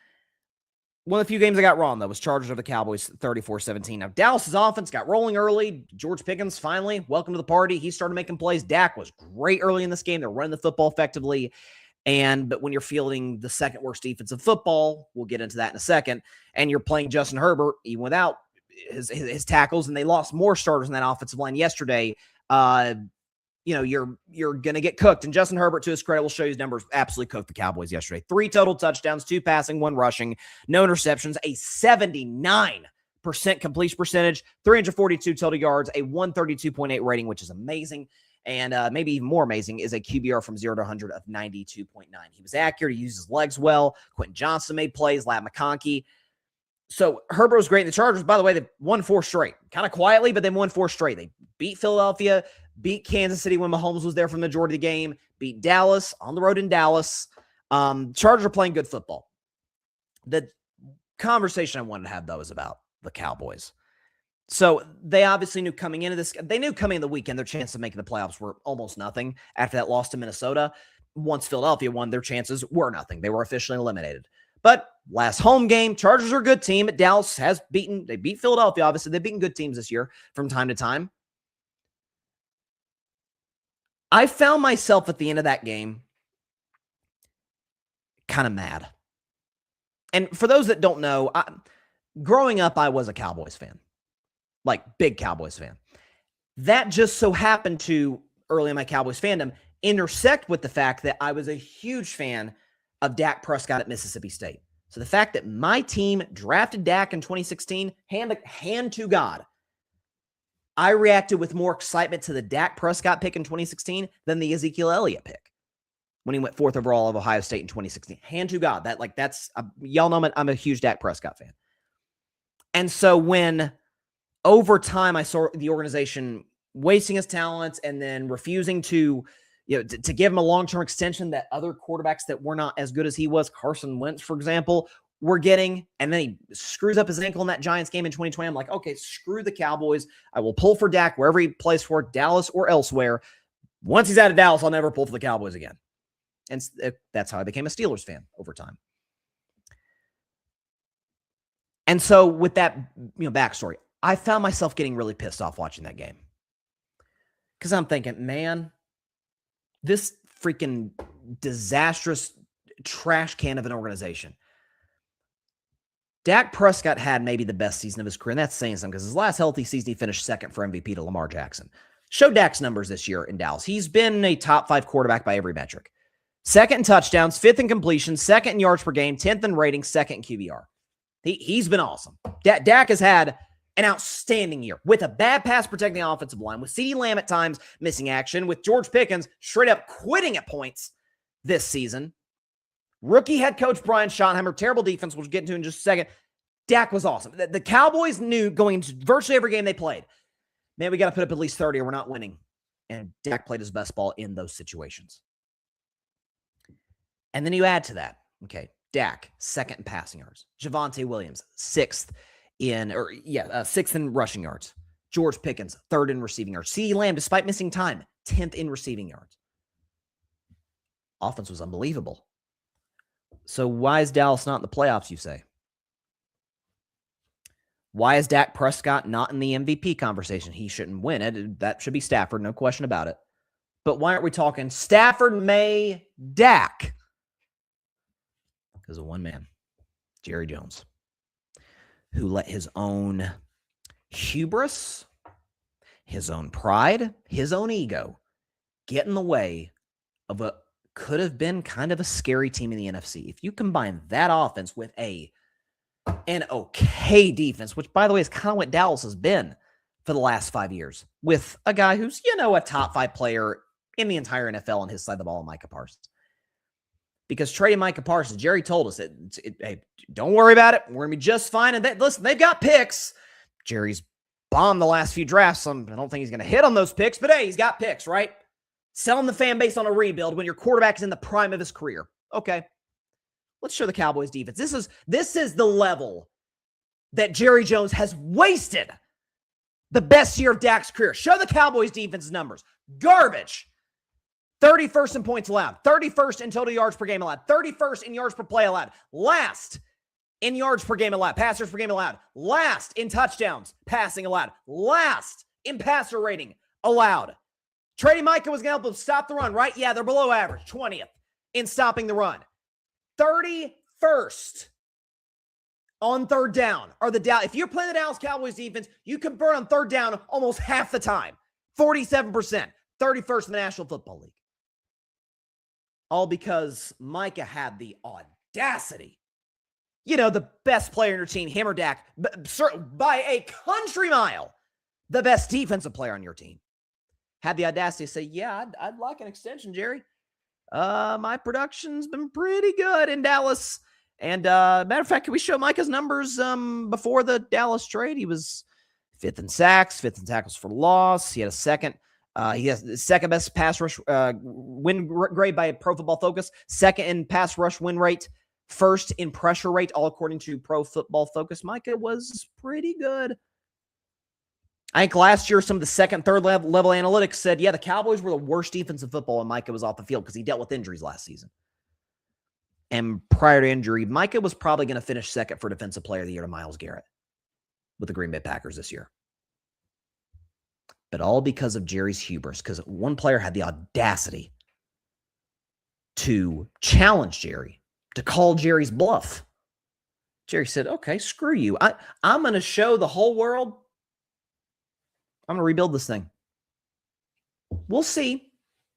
[SPEAKER 1] One of the few games I got wrong, though, was Chargers over the Cowboys 34-17. Now, Dallas's offense got rolling early. George Pickens, finally, welcome to the party. He started making plays. Dak was great early in this game. They're running the football effectively. But when you're fielding the second worst defense of football, we'll get into that in a second, and you're playing Justin Herbert, even without his tackles, and they lost more starters in that offensive line yesterday, you're going to get cooked. And Justin Herbert, to his credit, will show you his numbers, absolutely cooked the Cowboys yesterday. 3 total touchdowns, 2 passing, 1 rushing, no interceptions, a 79% completion percentage, 342 total yards, a 132.8 rating, which is amazing. And maybe even more amazing is a QBR from 0 to 100 of 92.9. He was accurate. He used his legs well. Quentin Johnson made plays. Ladd McConkey. So Herbert was great. The Chargers, by the way, they won 4 straight. Kind of quietly, but they won 4 straight. They beat Philadelphia, beat Kansas City when Mahomes was there for the majority of the game, beat Dallas on the road in Dallas. Chargers are playing good football. The conversation I wanted to have, though, is about the Cowboys. So they obviously knew coming into this, they knew coming in the weekend, their chances of making the playoffs were almost nothing after that loss to Minnesota. Once Philadelphia won, their chances were nothing. They were officially eliminated. But last home game, Chargers are a good team. Dallas they beat Philadelphia, obviously. They've beaten good teams this year from time to time. I found myself at the end of that game kind of mad. And for those that don't know, growing up, I was a Cowboys fan. Like, big Cowboys fan. That just so happened to, early in my Cowboys fandom, intersect with the fact that I was a huge fan of Dak Prescott at Mississippi State. So the fact that my team drafted Dak in 2016, hand to God, I reacted with more excitement to the Dak Prescott pick in 2016 than the Ezekiel Elliott pick when he went 4th overall of Ohio State in 2016. Hand to God. Y'all know I'm a huge Dak Prescott fan. And so when over time I saw the organization wasting his talents and then refusing to give him a long-term extension that other quarterbacks that were not as good as he was, Carson Wentz, for example, were getting, and then he screws up his ankle in that Giants game in 2020. I'm like, okay, screw the Cowboys. I will pull for Dak wherever he plays for, Dallas or elsewhere. Once he's out of Dallas, I'll never pull for the Cowboys again. And that's how I became a Steelers fan over time. And so with that backstory, I found myself getting really pissed off watching that game. Because I'm thinking, man, this freaking disastrous trash can of an organization. Dak Prescott had maybe the best season of his career, and that's saying something because his last healthy season, he finished 2nd for MVP to Lamar Jackson. Show Dak's numbers this year in Dallas. He's been a top 5 quarterback by every metric. 2nd in touchdowns, 5th in completions, 2nd in yards per game, 10th in ratings, 2nd in QBR. He's been awesome. Dak has had an outstanding year with a bad pass protecting offensive line, with CeeDee Lamb at times missing action, with George Pickens straight up quitting at points this season. Rookie head coach Brian Schottenheimer, terrible defense, we'll get into in just a second. Dak was awesome. The Cowboys knew going into virtually every game they played, man, we got to put up at least 30 or we're not winning. And Dak played his best ball in those situations. And then you add to that, okay, Dak, 2nd in passing yards. Javonte Williams, 6th in rushing yards. George Pickens, 3rd in receiving yards. CeeDee Lamb, despite missing time, 10th in receiving yards. Offense was unbelievable. So why is Dallas not in the playoffs, you say? Why is Dak Prescott not in the MVP conversation? He shouldn't win it. That should be Stafford, no question about it. But why aren't we talking Stafford, May, Dak? Because of one man, Jerry Jones, who let his own hubris, his own pride, his own ego get in the way of what could have been kind of a scary team in the NFC. If you combine that offense with an okay defense, which, by the way, is kind of what Dallas has been for the last 5 years, with a guy who's, a top 5 player in the entire NFL on his side of the ball, Micah Parsons. Because trading Micah Parsons, Jerry told us, hey, don't worry about it. We're going to be just fine. And listen, they've got picks. Jerry's bombed the last few drafts. I don't think he's going to hit on those picks, but hey, he's got picks, right? selling the fan base on a rebuild when your quarterback is in the prime of his career. Okay, let's show the Cowboys defense. This is the level that Jerry Jones has wasted the best year of Dak's career. Show the Cowboys defense numbers. Garbage. 31st in points allowed. 31st in total yards per game allowed. 31st in yards per play allowed. Last in yards per game allowed. Passers per game allowed. Last in touchdowns passing allowed. Last in passer rating allowed. Trading Micah was going to help them stop the run, right? Yeah, they're below average. 20th in stopping the run. 31st on third down are the Dallas. If you're playing the Dallas Cowboys defense, you convert on third down almost half the time. 47%. 31st in the National Football League. All because Micah had the audacity. You know, the best player in your team, him or Dak, by a country mile, the best defensive player on your team, had the audacity to say, yeah, I'd like an extension, Jerry. My production's been pretty good in Dallas. And matter of fact, can we show Micah's numbers before the Dallas trade? He was 5th in sacks, 5th in tackles for loss. He had a second. He has the second best pass rush win grade by Pro Football Focus, second in pass rush win rate, first in pressure rate, all according to Pro Football Focus. Micah was pretty good. I think last year, some of the second, third level analytics said, yeah, the Cowboys were the worst defense in football when Micah was off the field because he dealt with injuries last season. And prior to injury, Micah was probably going to finish second for Defensive Player of the Year to Myles Garrett with the Green Bay Packers this year. But all because of Jerry's hubris, because one player had the audacity to challenge Jerry, to call Jerry's bluff. Jerry said, okay, screw you. I'm going to show the whole world I'm going to rebuild this thing. We'll see.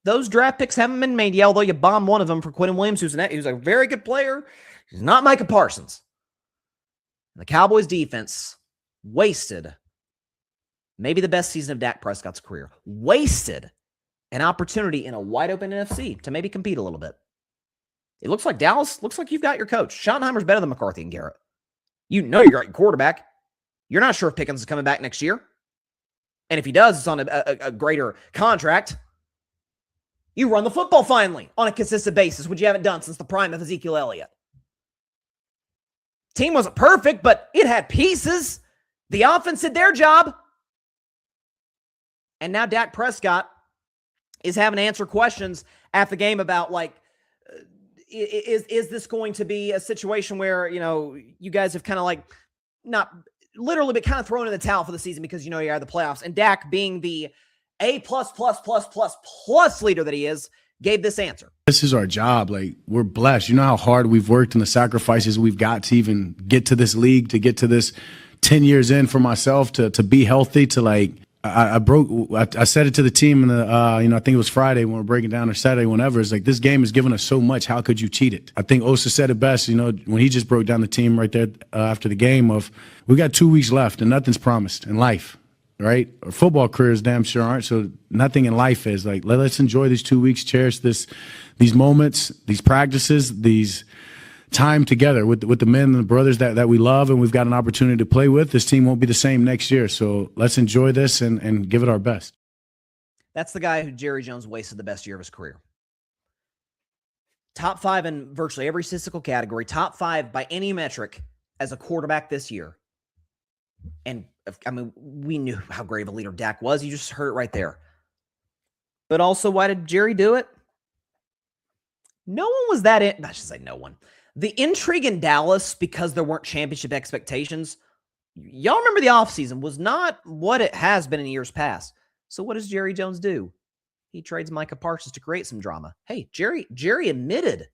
[SPEAKER 1] Those draft picks haven't been made yet, although you bombed one of them for Quentin Williams, who's a very good player. He's not Micah Parsons. And the Cowboys defense wasted maybe the best season of Dak Prescott's career. Wasted an opportunity in a wide-open NFC to maybe compete a little bit. It looks like Dallas, looks like you've got your coach. Schottenheimer's better than McCarthy and Garrett. You know you got your quarterback. You're not sure if Pickens is coming back next year. And if he does, it's on a greater contract. You run the football finally on a consistent basis, which you haven't done since the prime of Ezekiel Elliott. Team wasn't perfect, but it had pieces. The offense did their job. And now Dak Prescott is having to answer questions after the game about, like, is this going to be a situation where, you know, you guys have kind of like not literally, but kind of thrown in the towel for the season because, you know, you are the playoffs. And Dak, being the A+++++ leader that he is, gave this answer.
[SPEAKER 10] This is our job. Like, we're blessed. You know how hard we've worked and the sacrifices we've got to even get to this league, to get to this 10 years in for myself, to be healthy, to like, I said it to the team in the, I think it was Friday when we're breaking down, or Saturday, whenever. It's like, this game has given us so much. How could you cheat it? I think Osa said it best, you know, when he just broke down the team right there after the game of, we got 2 weeks left and nothing's promised in life, right? Our football careers damn sure aren't. So nothing in life is. Like, let's enjoy these 2 weeks, cherish these moments, these practices, these time together with the men and the brothers that we love and we've got an opportunity to play with. This team won't be the same next year. So let's enjoy this and give it our best.
[SPEAKER 1] That's the guy who Jerry Jones wasted the best year of his career. Top 5 in virtually every statistical category, top 5 by any metric as a quarterback this year. And I mean, we knew how great of a leader Dak was. You just heard it right there. But also, why did Jerry do it? No one was that I should say no one. The intrigue in Dallas, because there weren't championship expectations, y'all remember the offseason was not what it has been in years past. So what does Jerry Jones do? He trades Micah Parsons to create some drama. Hey, Jerry admitted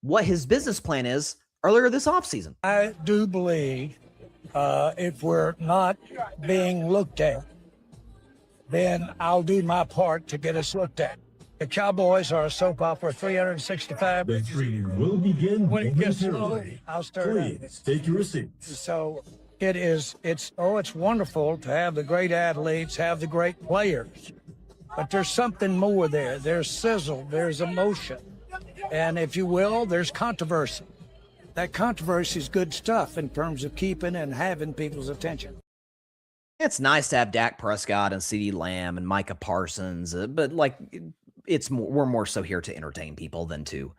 [SPEAKER 1] what his business plan is earlier this offseason.
[SPEAKER 11] I do believe if we're not being looked at, then I'll do my part to get us looked at. The Cowboys are a soap opera 365.
[SPEAKER 12] The training will begin
[SPEAKER 11] when it gets slow, I'll start.
[SPEAKER 12] Please take your seats.
[SPEAKER 11] So it's wonderful to have the great athletes, have the great players, but there's something more there. There's sizzle, there's emotion, and if you will, there's controversy. That controversy is good stuff in terms of keeping and having people's attention.
[SPEAKER 1] It's nice to have Dak Prescott and CeeDee Lamb and Micah Parsons, but like, we're more so here to entertain people than to,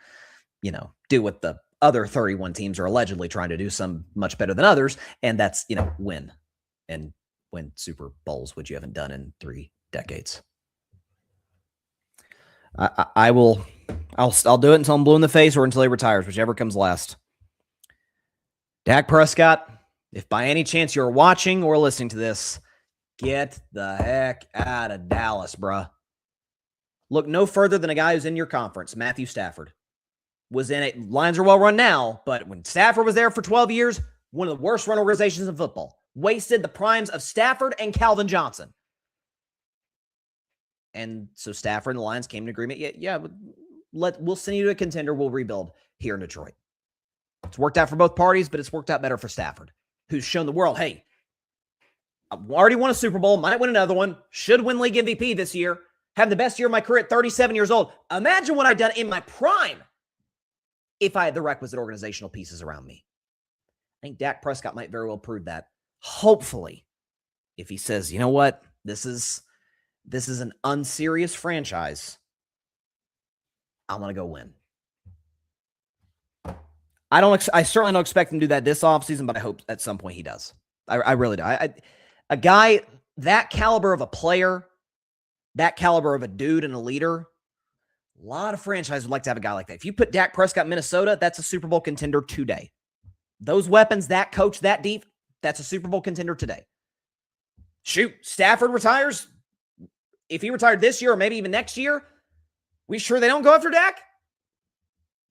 [SPEAKER 1] do what the other 31 teams are allegedly trying to do, some much better than others, and that's, win Super Bowls, which you haven't done in 3 decades. I'll do it until I'm blue in the face or until he retires, whichever comes last. Dak Prescott, if by any chance you're watching or listening to this, get the heck out of Dallas, bruh. Look no further than a guy who's in your conference, Matthew Stafford. Was in it. Lions are well run now, but when Stafford was there for 12 years, one of the worst run organizations in football. Wasted the primes of Stafford and Calvin Johnson. And so Stafford and the Lions came to agreement. We'll send you to a contender. We'll rebuild here in Detroit. It's worked out for both parties, but it's worked out better for Stafford, who's shown the world, hey, I already won a Super Bowl, might win another one, should win league MVP this year, have the best year of my career at 37 years old. Imagine what I've done in my prime if I had the requisite organizational pieces around me. I think Dak Prescott might very well prove that. Hopefully, if he says, you know what, this is an unserious franchise, I'm going to go win. I certainly don't expect him to do that this offseason, but I hope at some point he does. I really do. A guy that caliber of a player, that caliber of a dude and a leader, a lot of franchises would like to have a guy like that. If you put Dak Prescott in Minnesota, that's a Super Bowl contender today. Those weapons, that coach, that deep, that's a Super Bowl contender today. Shoot, Stafford retires. If he retired this year or maybe even next year, we sure they don't go after Dak?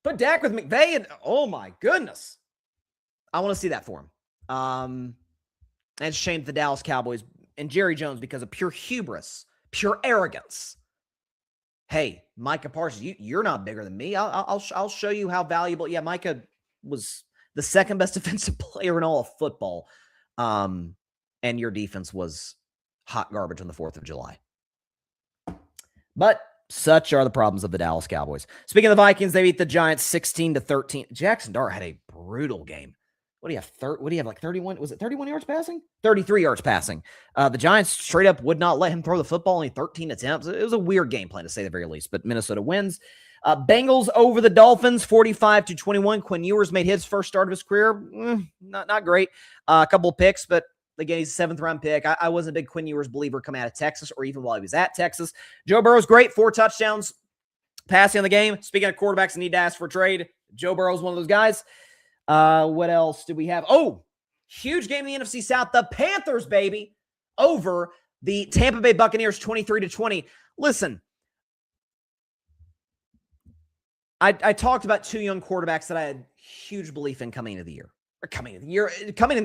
[SPEAKER 1] Put Dak with McVay and, oh my goodness. I want to see that for him. And it's a shame the Dallas Cowboys and Jerry Jones, because of pure hubris, pure arrogance. Hey, Micah Parsons, you're not bigger than me. I'll show you how valuable. Yeah, Micah was the second best defensive player in all of football. And your defense was hot garbage on the 4th of July. But such are the problems of the Dallas Cowboys. Speaking of the Vikings, they beat the Giants 16-13. Jackson Dart had a brutal game. What do you have? Like 31? Was it 31 yards passing? 33 yards passing. The Giants straight up would not let him throw the football. Only 13 attempts. It was a weird game plan, to say the very least. But Minnesota wins. Bengals over the Dolphins, 45-21. Quinn Ewers made his first start of his career. Not great. A couple of picks, but again, he's a 7th-round pick. I wasn't a big Quinn Ewers believer coming out of Texas or even while he was at Texas. Joe Burrow's great. 4 touchdowns passing on the game. Speaking of quarterbacks that need to ask for a trade, Joe Burrow's one of those guys. What else do we have? Oh, huge game in the NFC South. The Panthers, baby, over the Tampa Bay Buccaneers, 23-20. Listen, I talked about 2 young quarterbacks that I had huge belief in coming into the year.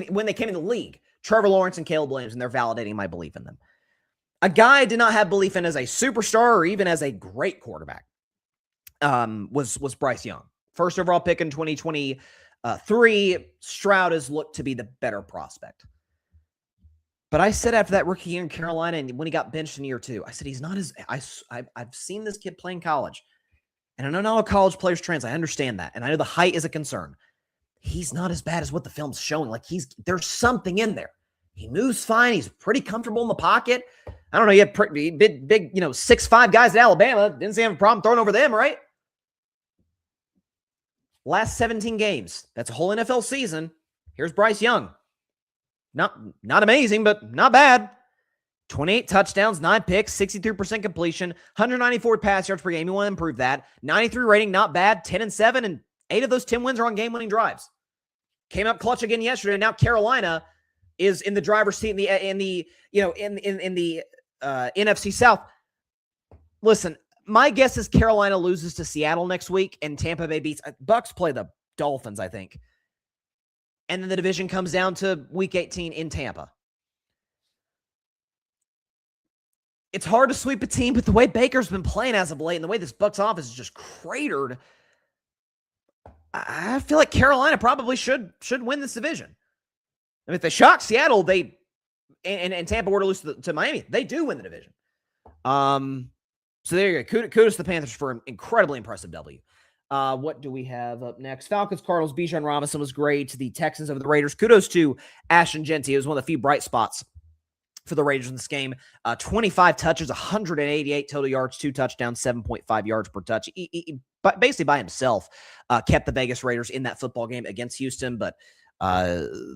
[SPEAKER 1] When they came in the league. Trevor Lawrence and Caleb Williams, and they're validating my belief in them. A guy I did not have belief in as a superstar or even as a great quarterback was Bryce Young. First overall pick in 2023. Stroud has looked to be the better prospect. But I said after that rookie year in Carolina and when he got benched in year 2, I said he's not as I've seen this kid play in college. And I know not all college players translate. I understand that. And I know the height is a concern. He's not as bad as what the film's showing. Like there's something in there. He moves fine. He's pretty comfortable in the pocket. I don't know. You have pretty big, 6'5" guys at Alabama. Didn't seem to have a problem throwing over them, right? Last 17 games. That's a whole NFL season. Here's Bryce Young. Not amazing, but not bad. 28 touchdowns, 9 picks, 63% completion, 194 pass yards per game. You want to improve that. 93 rating, not bad. 10-7, and 8 of those 10 wins are on game-winning drives. Came up clutch again yesterday. Now Carolina is in the driver's seat in the NFC South. Listen, my guess is Carolina loses to Seattle next week, and Tampa Bay beats Bucks play the Dolphins, I think. And then the division comes down to Week 18 in Tampa. It's hard to sweep a team, but the way Baker's been playing as of late and the way this Bucks offense is just cratered, I feel like Carolina probably should win this division. I mean, if they shock Seattle, and Tampa were to lose to Miami, they do win the division. So there you go. Kudos to the Panthers for an incredibly impressive W. What do we have up next? Falcons, Cardinals. Bijan Robinson was great. The Texans over the Raiders. Kudos to Ashton Genty. It was one of the few bright spots for the Raiders in this game. 25 touches, 188 total yards, 2 touchdowns, 7.5 yards per touch. But basically by himself, kept the Vegas Raiders in that football game against Houston, but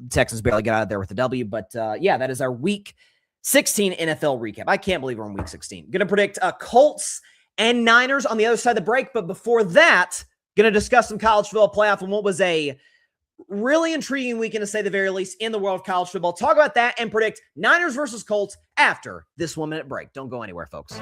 [SPEAKER 1] Texans barely got out of there with the W. But yeah, that is our Week 16 NFL recap. I can't believe we're on Week 16. Going to predict Colts and Niners on the other side of the break. But before that, going to discuss some college football playoff and what was a really intriguing weekend, to say the very least, in the world of college football. Talk about that and predict Niners versus Colts after this 1-minute break. Don't go anywhere, folks.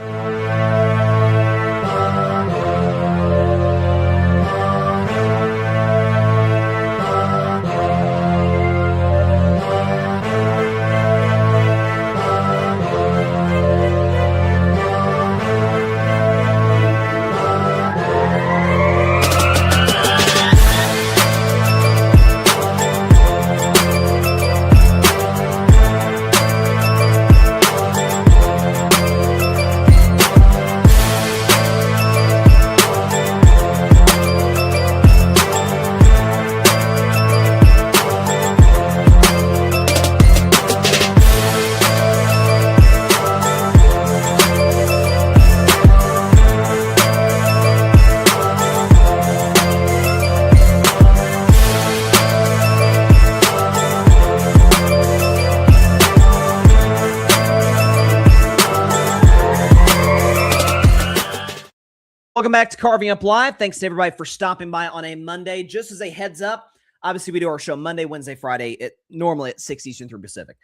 [SPEAKER 1] Welcome back to Carving Up Live. Thanks to everybody for stopping by on a Monday. Just as a heads up, obviously we do our show Monday, Wednesday, Friday, normally at 6 Eastern through Pacific.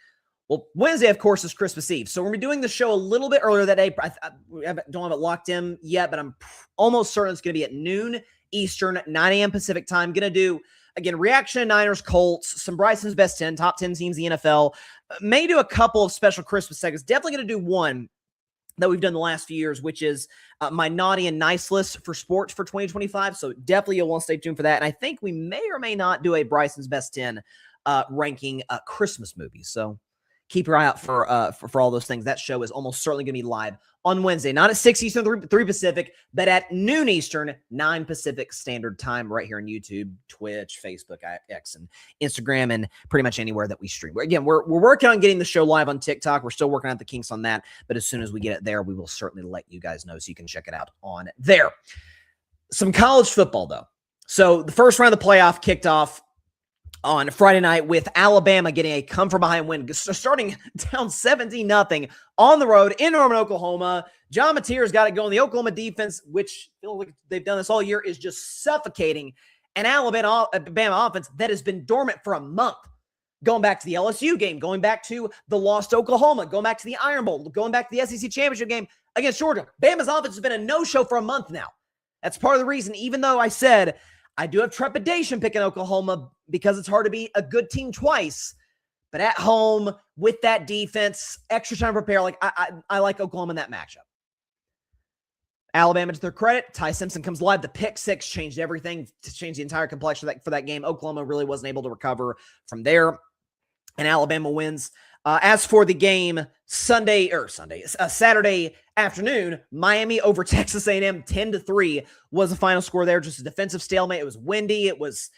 [SPEAKER 1] Well, Wednesday, of course, is Christmas Eve. So we're going to be doing the show a little bit earlier that day. We don't have it locked in yet, but I'm almost certain it's going to be at noon Eastern, 9 a.m. Pacific time. Going to do, again, reaction to Niners, Colts, some Bryson's Best 10, top 10 teams in the NFL. May do a couple of special Christmas segments. Definitely going to do one that we've done the last few years, which is my naughty and nice list for sports for 2025. So definitely you'll want to stay tuned for that. And I think we may or may not do a Bryson's Best 10 ranking Christmas movies. So keep your eye out for all those things. That show is almost certainly going to be live on Wednesday, not at 6 Eastern, 3 Pacific, but at noon Eastern, 9 Pacific Standard Time, right here on YouTube, Twitch, Facebook, X, and Instagram, and pretty much anywhere that we stream. Again, we're working on getting the show live on TikTok. We're still working out the kinks on that, but as soon as we get it there, we will certainly let you guys know so you can check it out on there. Some college football, though. So the first round of the playoff kicked off on Friday night with Alabama getting a come-from-behind win, starting down 17-0 on the road in Norman, Oklahoma. John Mateer's got it going. The Oklahoma defense, which feels like they've done this all year, is just suffocating an Alabama offense that has been dormant for a month. Going back to the LSU game, going back to the loss to Oklahoma, going back to the Iron Bowl, going back to the SEC Championship game against Georgia. Bama's offense has been a no-show for a month now. That's part of the reason, even though I said I do have trepidation picking Oklahoma because it's hard to beat a good team twice. But at home with that defense, extra time to prepare, like I like Oklahoma in that matchup. Alabama, to their credit, Ty Simpson comes live. The pick six changed everything, to change the entire complexion for that game. Oklahoma really wasn't able to recover from there, and Alabama wins. As for the game Saturday afternoon, Miami over Texas A&M 10-3 was the final score there. Just a defensive stalemate. It was windy. It was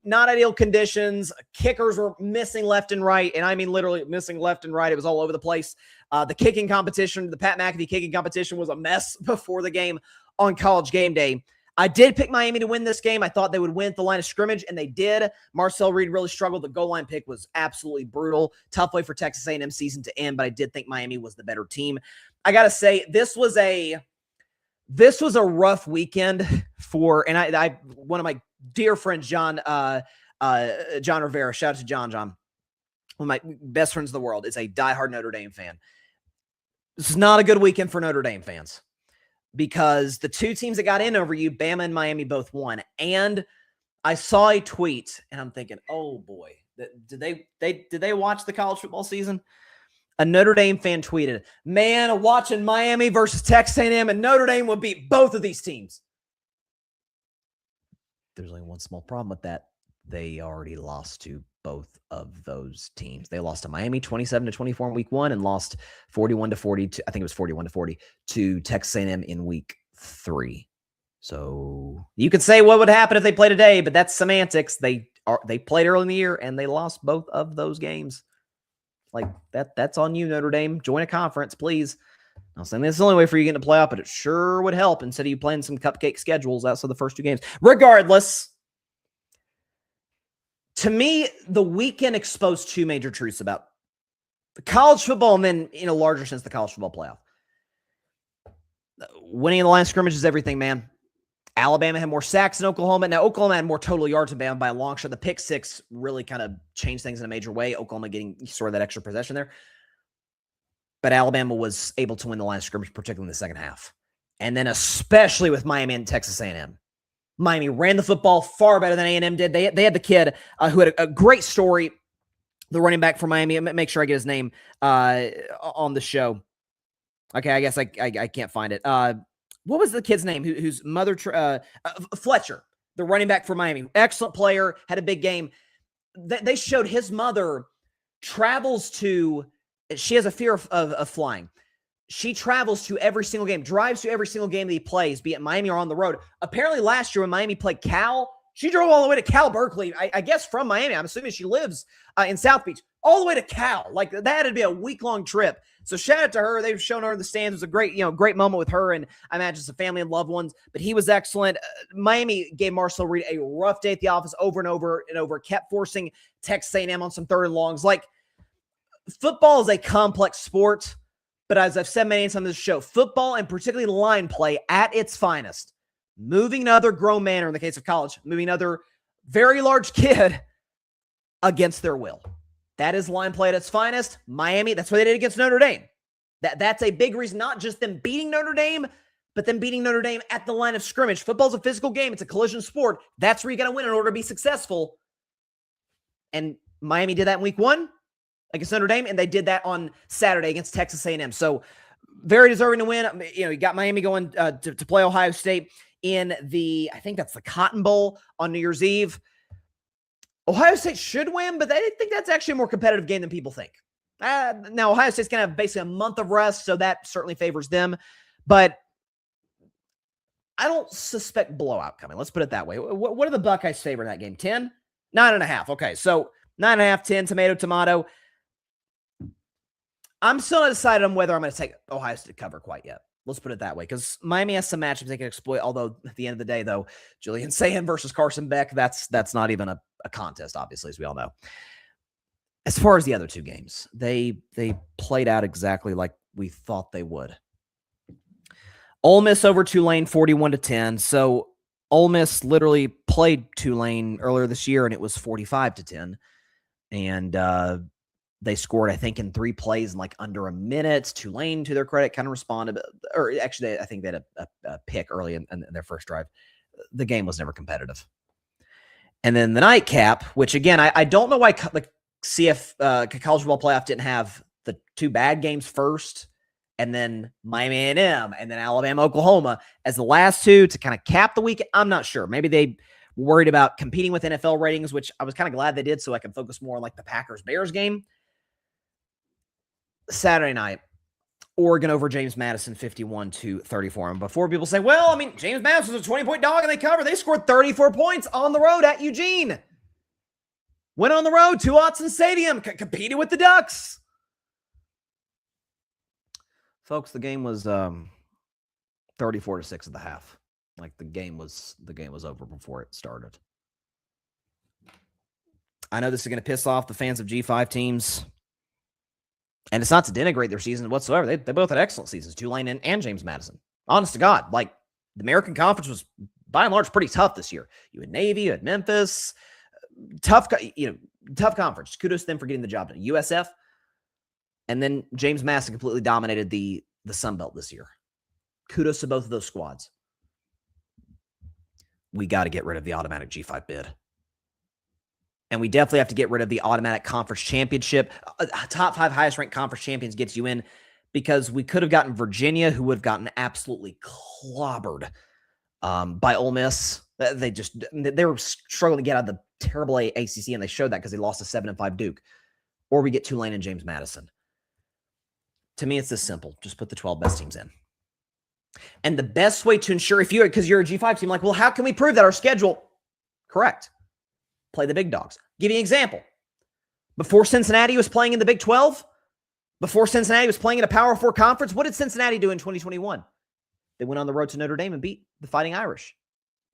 [SPEAKER 1] not ideal conditions. Kickers were missing left and right, and I mean literally missing left and right. It was all over the place. The kicking competition, the Pat McAfee kicking competition, was a mess before the game on College Game Day. I did pick Miami to win this game. I thought they would win at the line of scrimmage, and they did. Marcel Reed really struggled. The goal line pick was absolutely brutal. Tough way for Texas A&M season to end, but I did think Miami was the better team. I got to say, this was a rough weekend for, and I one of my dear friends, John Rivera, shout out to John, one of my best friends in the world, is a diehard Notre Dame fan. This is not a good weekend for Notre Dame fans, because the two teams that got in over you, Bama and Miami, both won. And I saw a tweet, and I'm thinking, oh boy, did they watch the college football season? A Notre Dame fan tweeted, man, watching Miami versus Texas A&M, and Notre Dame would beat both of these teams. There's only one small problem with that. They already lost to both of those teams. They lost to Miami 27-24 in week 1 and lost 41-40 I think it was 41-40 to Texas A&M in week 3. So you could say what would happen if they play today, but that's semantics. They played early in the year and they lost both of those games. Like that's on you, Notre Dame. Join a conference, please. I'm saying this is the only way for you to get into playoff, but it sure would help instead of you playing some cupcake schedules outside the first 2 games. Regardless, to me, the weekend exposed 2 major truths about college football and then, in a larger sense, the college football playoff. Winning in the line of scrimmage is everything, man. Alabama had more sacks than Oklahoma. Now, Oklahoma had more total yards than Bama by a long shot. The pick 6 really kind of changed things in a major way. Oklahoma getting sort of that extra possession there. But Alabama was able to win the line of scrimmage, particularly in the second half. And then especially with Miami and Texas A&M. Miami ran the football far better than A&M did. They had the kid who had a great story, the running back for Miami. Make sure I get his name on the show. Okay, I guess I can't find it. What was the kid's name? Whose mother, Fletcher, the running back for Miami. Excellent player, had a big game. They showed his mother travels to, she has a fear of flying. She travels to every single game, drives to every single game that he plays, be it Miami or on the road. Apparently last year when Miami played Cal, she drove all the way to Cal Berkeley, I guess from Miami. I'm assuming she lives in South Beach, all the way to Cal. Like, that had to be a week-long trip. So shout out to her. They've shown her in the stands. It was a great moment with her and I imagine some family and loved ones. But he was excellent. Miami gave Marcel Reed a rough day at the office over and over and over, kept forcing Texas A&M on some 3rd and longs. Like, football is a complex sport, but as I've said many times on this show, football and particularly line play at its finest, moving another grown man, or in the case of college, moving another very large kid against their will. That is line play at its finest. Miami, that's what they did against Notre Dame. That's a big reason, not just them beating Notre Dame, but them beating Notre Dame at the line of scrimmage. Football's a physical game. It's a collision sport. That's where you got to win in order to be successful. And Miami did that in week 1 against Notre Dame, and they did that on Saturday against Texas A&M. So very deserving to win. You got Miami going to play Ohio State in I think that's the Cotton Bowl on New Year's Eve. Ohio State should win, but I think that's actually a more competitive game than people think. Now, Ohio State's going to have basically a month of rest, so that certainly favors them. But I don't suspect blowout coming. Let's put it that way. What are the Buckeyes favor in that game? 10? 9.5. Okay, so 9.5, 10, tomato. I'm still not decided on whether I'm going to take Ohio State to cover quite yet. Let's put it that way, because Miami has some matchups they can exploit, although at the end of the day, though, Julian Sayin versus Carson Beck, that's not even a contest, obviously, as we all know. As far as the other 2 games, they played out exactly like we thought they would. Ole Miss over Tulane 41-10. So Ole Miss literally played Tulane earlier this year, and it was 45-10. And they scored, I think, in 3 plays in like under a minute. Tulane, to their credit, kind of responded. Or actually, I think they had a pick early in their first drive. The game was never competitive. And then the nightcap, which, again, I don't know why the college football playoff didn't have the 2 bad games first, and then Miami A&M, and then Alabama, Oklahoma as the last 2 to kind of cap the week. I'm not sure. Maybe they were worried about competing with NFL ratings, which I was kind of glad they did so I can focus more on like the Packers-Bears game. Saturday night, Oregon over James Madison 51-34. And before people say, well, I mean, James Madison was a 20-point dog and they covered. They scored 34 points on the road at Eugene. Went on the road to Autzen Stadium, competed with the Ducks. Folks, the game was 34-6 at the half. Like the game was over before it started. I know this is going to piss off the fans of G5 teams. And it's not to denigrate their season whatsoever. They both had excellent seasons, Tulane and James Madison. Honest to God, like the American Conference was by and large pretty tough this year. You had Navy, you had Memphis, tough conference. Kudos to them for getting the job done. USF, and then James Madison completely dominated the Sun Belt this year. Kudos to both of those squads. We got to get rid of the automatic G5 bid. And we definitely have to get rid of the automatic conference championship. Top 5 highest ranked conference champions gets you in, because we could have gotten Virginia, who would have gotten absolutely clobbered by Ole Miss. They were struggling to get out of the terrible ACC, and they showed that because they lost to 7-5 Duke. Or we get Tulane and James Madison. To me, it's this simple. Just put the 12 best teams in. And the best way to ensure, because you're a G5 team, like, well, how can we prove that our schedule? Correct. Play the big dogs. Give you an example. Before Cincinnati was playing in the Big 12, before Cincinnati was playing in a Power 4 conference, what did Cincinnati do in 2021? They went on the road to Notre Dame and beat the Fighting Irish.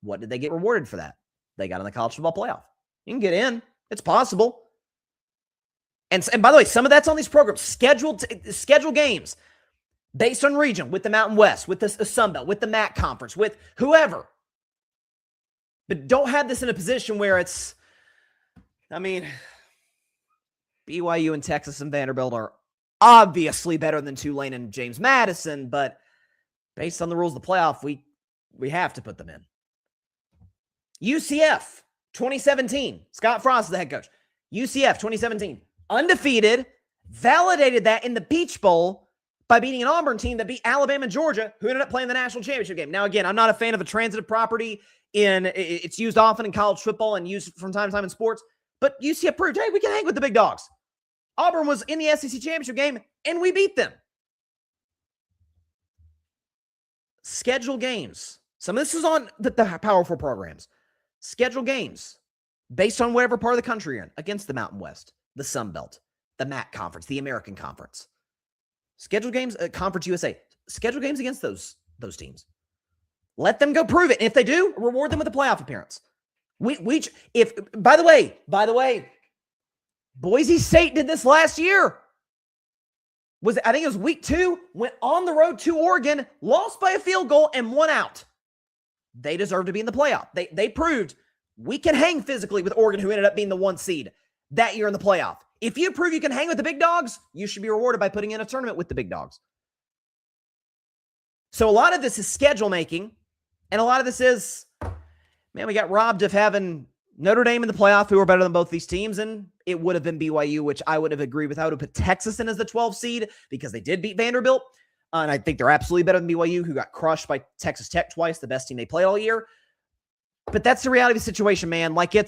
[SPEAKER 1] What did they get rewarded for that? They got in the college football playoff. You can get in. It's possible. And by the way, some of that's on these programs. Schedule games based on region with the Mountain West, with the Sun Belt, with the MAC conference, with whoever. But don't have this in a position where it's, I mean, BYU and Texas and Vanderbilt are obviously better than Tulane and James Madison, but based on the rules of the playoff, we have to put them in. UCF 2017, Scott Frost is the head coach. UCF 2017, undefeated, validated that in the Peach Bowl by beating an Auburn team that beat Alabama and Georgia, who ended up playing the national championship game. Now, again, I'm not a fan of a transitive property. It's used often in college football and used from time to time in sports, but UCF proved, hey, we can hang with the big dogs. Auburn was in the SEC championship game, and we beat them. Schedule games. Some of this is on the powerful programs. Schedule games based on whatever part of the country you're in against the Mountain West, the Sun Belt, the MAC Conference, the American Conference. Schedule games, Conference USA. Schedule games against those teams. Let them go prove it. And if they do, reward them with a playoff appearance. By the way, Boise State did this last year. I think it was week 2, went on the road to Oregon, lost by a field goal, and won out. They deserve to be in the playoff. They proved we can hang physically with Oregon, who ended up being the 1 seed that year in the playoff. If you prove you can hang with the big dogs, you should be rewarded by putting in a tournament with the big dogs. So a lot of this is schedule making, and a lot of this is, man, we got robbed of having Notre Dame in the playoff, who are better than both these teams, and it would have been BYU, which I would have agreed with. I would have put Texas in as the 12 seed because they did beat Vanderbilt. And I think they're absolutely better than BYU, who got crushed by Texas Tech twice, the best team they played all year. But that's the reality of the situation, man. Like, it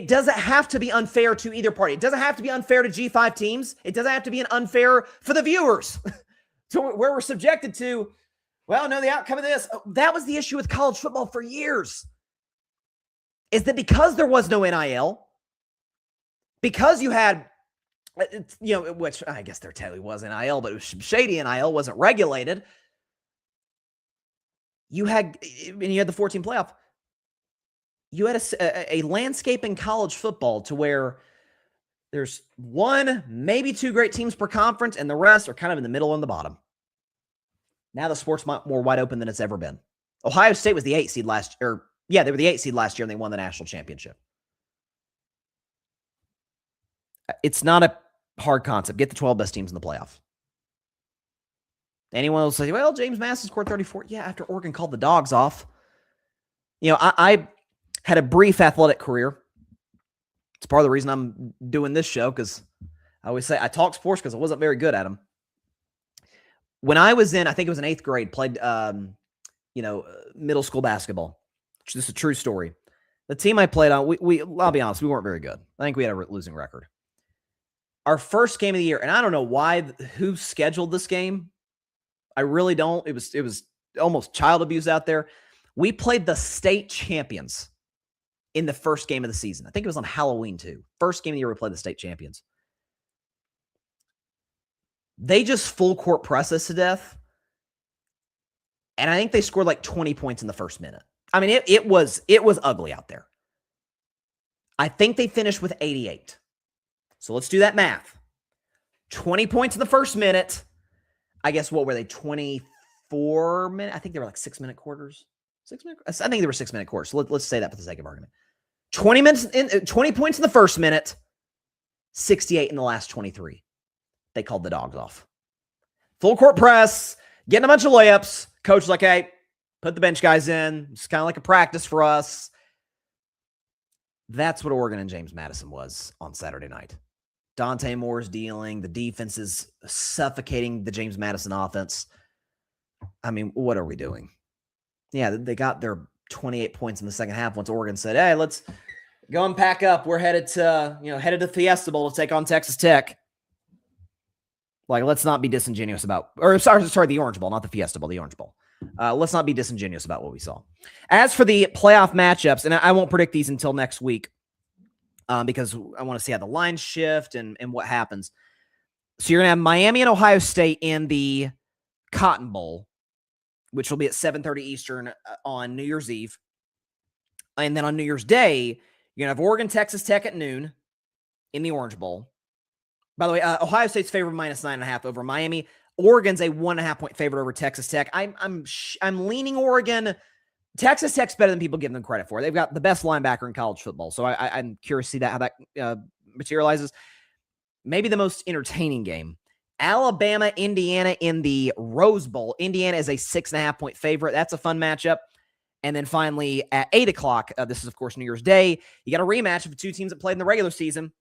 [SPEAKER 1] doesn't have to be unfair to either party. It doesn't have to be unfair to G5 teams. It doesn't have to be unfair for the viewers. So where we're subjected to, well, no, the outcome of this. That was the issue with college football for years. Is that because there was no NIL, because you had, which I guess there technically was NIL, but it was shady NIL, wasn't regulated. You had the 14 playoff. You had a landscape in college football to where there's 1, maybe 2 great teams per conference, and the rest are kind of in the middle and the bottom. Now the sport's more wide open than it's ever been. Ohio State was the 8 seed last year. Yeah, they were the 8 seed last year, and they won the national championship. It's not a hard concept. Get the 12 best teams in the playoff. Anyone will say, well, James Madison scored 34. Yeah, after Oregon called the dogs off. I had a brief athletic career. It's part of the reason I'm doing this show, because I always say I talk sports because I wasn't very good at them. When I was I think it was in 8th grade, played, middle school basketball. This is a true story. The team I played on, I'll be honest, we weren't very good. I think we had a losing record. Our first game of the year, and I don't know who scheduled this game. I really don't. It was almost child abuse out there. We played the state champions in the first game of the season. I think it was on Halloween too. First game of the year we played the state champions. They just full court press us to death. And I think they scored like 20 points in the first minute. I mean, it was ugly out there. I think they finished with 88. So let's do that math. 20 points in the first minute. I guess what were they? 24 minutes? I think they were like 6-minute quarters. 6 minute. I think they were 6-minute quarters. So let's say that for the sake of argument. 20 points in the first minute. 68 in the last 23. They called the dogs off. Full court press. Getting a bunch of layups. Coach was like, hey, put the bench guys in. It's kind of like a practice for us. That's what Oregon and James Madison was on Saturday night. Dante Moore's dealing. The defense is suffocating the James Madison offense. I mean, what are we doing? Yeah, they got their 28 points in the second half once Oregon said, hey, let's go and pack up. We're headed to Fiesta Bowl to take on Texas Tech. Like, let's not be disingenuous about, the Orange Bowl, not the Fiesta Bowl, the Orange Bowl. Let's not be disingenuous about what we saw. As for the playoff matchups, and I won't predict these until next week, because I want to see how the lines shift and what happens. So you're going to have Miami and Ohio State in the Cotton Bowl, which will be at 7:30 Eastern on New Year's Eve. And then on New Year's Day, you're going to have Oregon, Texas Tech at noon in the Orange Bowl. By the way, Ohio State's favored -9.5 over Miami. Oregon's a 1.5-point favorite over Texas Tech. I'm leaning Oregon. Texas Tech's better than people give them credit for. They've got the best linebacker in college football. So I'm curious to see how that materializes. Maybe the most entertaining game. Alabama, Indiana in the Rose Bowl. Indiana is a 6.5-point favorite. That's a fun matchup. And then finally at 8 o'clock, this is, of course, New Year's Day, you got a rematch of the two teams that played in the regular season.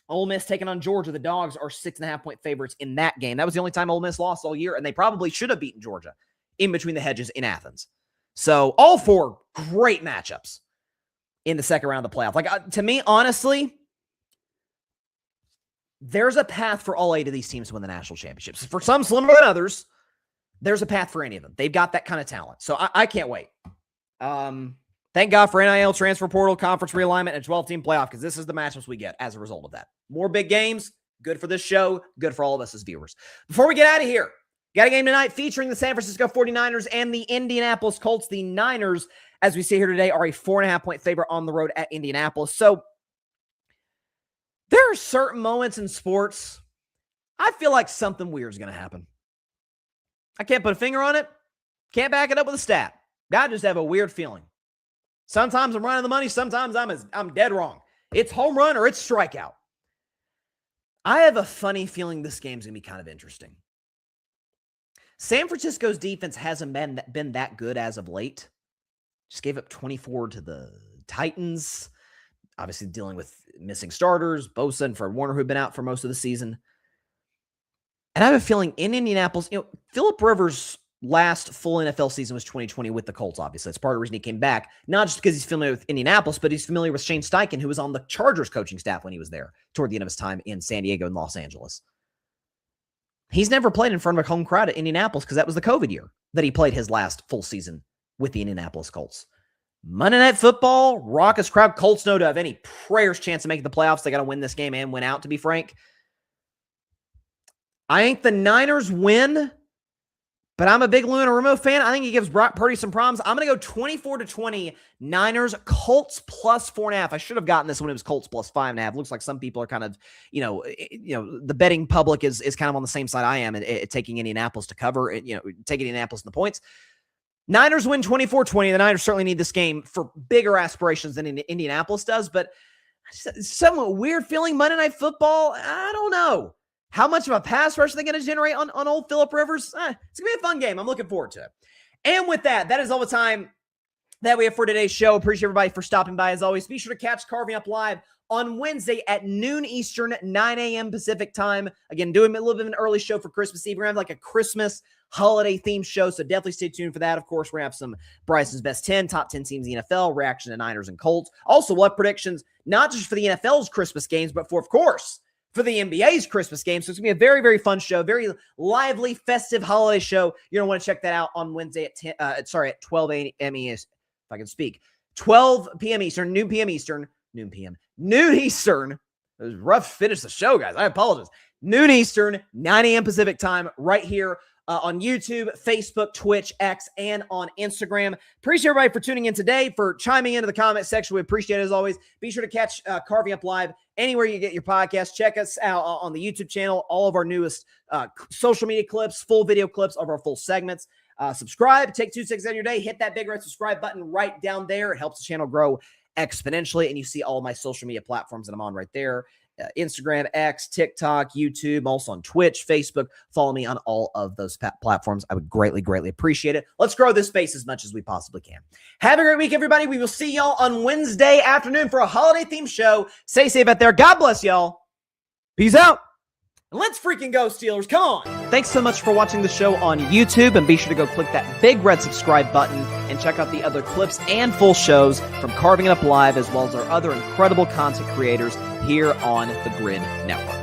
[SPEAKER 1] Ole Miss taking on Georgia. The Dogs are 6.5-point favorites in that game. That was the only time Ole Miss lost all year, and they probably should have beaten Georgia in between the hedges in Athens. So all four great matchups in the second round of the playoff. Like, to me, honestly, there's a path for all 8 of these teams to win the national championships. For some slimmer than others, there's a path for any of them. They've got that kind of talent. So I can't wait. Thank God for NIL, transfer portal, conference realignment, and 12-team playoff, because this is the matchups we get as a result of that. More big games, good for this show, good for all of us as viewers. Before we get out of here, got a game tonight featuring the San Francisco 49ers and the Indianapolis Colts. The Niners, as we see here today, are a 4.5-point favorite on the road at Indianapolis. So there are certain moments in sports, I feel like something weird is going to happen. I can't put a finger on it. Can't back it up with a stat. I just have a weird feeling. Sometimes I'm running the money. Sometimes I'm dead wrong. It's home run or it's strikeout. I have a funny feeling this game's going to be kind of interesting. San Francisco's defense hasn't been that good as of late. Just gave up 24 to the Titans. Obviously dealing with missing starters, Bosa and Fred Warner, who've been out for most of the season. And I have a feeling in Indianapolis, Phillip Rivers' last full NFL season was 2020 with the Colts, obviously. That's part of the reason he came back. Not just because he's familiar with Indianapolis, but he's familiar with Shane Steichen, who was on the Chargers coaching staff when he was there toward the end of his time in San Diego and Los Angeles. He's never played in front of a home crowd at Indianapolis because that was the COVID year that he played his last full season with the Indianapolis Colts. Monday Night Football, raucous crowd. Colts know to have any prayer's chance of making the playoffs. They got to win this game and win out, to be frank. I think the Niners win, but I'm a big Lou Anarumo fan. I think he gives Brock Purdy some problems. I'm going to go 24-20 Niners, Colts plus 4.5. I should have gotten this when it was Colts plus 5.5. Looks like some people are kind of, the betting public is kind of on the same side I am at taking Indianapolis to cover, taking Indianapolis in the points. Niners win 24-20. The Niners certainly need this game for bigger aspirations than Indianapolis does, but somewhat weird feeling Monday Night Football. I don't know. How much of a pass rush are they going to generate on old Phillip Rivers? It's going to be a fun game. I'm looking forward to it. And with that is all the time that we have for today's show. Appreciate everybody for stopping by as always. Be sure to catch Carving Up Live on Wednesday at noon Eastern, 9 a.m. Pacific time. Again, doing a little bit of an early show for Christmas Eve. We're going to have like a Christmas holiday themed show, so definitely stay tuned for that. Of course, we're going to have some Bryson's Best 10, top 10 teams in the NFL, reaction to Niners and Colts. Also, we'll have predictions, not just for the NFL's Christmas games, but of course, for the NBA's Christmas game. So it's going to be a very, very fun show, very lively, festive holiday show. You're going to want to check that out on Wednesday at 12 a.m. if I can speak. 12 p.m. Eastern, noon p.m. Eastern, noon Eastern. It was rough to finish the show, guys. I apologize. Noon Eastern, 9 a.m. Pacific time, right here on YouTube, Facebook, Twitch, X, and on Instagram. Appreciate everybody for tuning in today, for chiming into the comment section. We appreciate it as always. Be sure to catch Carving Up Live anywhere you get your podcast. Check us out on the YouTube channel, all of our newest social media clips, full video clips of our full segments. Subscribe, take 2 seconds out of your day, hit that big red subscribe button right down there. It helps the channel grow exponentially, and you see all of my social media platforms that I'm on right there. Instagram, X, TikTok, YouTube, also on Twitch, Facebook. Follow me on all of those platforms. I would greatly, greatly appreciate it. Let's grow this space as much as we possibly can. Have a great week, everybody. We will see y'all on Wednesday afternoon for a holiday-themed show. Stay safe out there. God bless y'all. Peace out. And let's freaking go, Steelers. Come on. Thanks so much for watching the show on YouTube, and be sure to go click that big red subscribe button and check out the other clips and full shows from Carving It Up Live, as well as our other incredible content creators here on the Grid Network.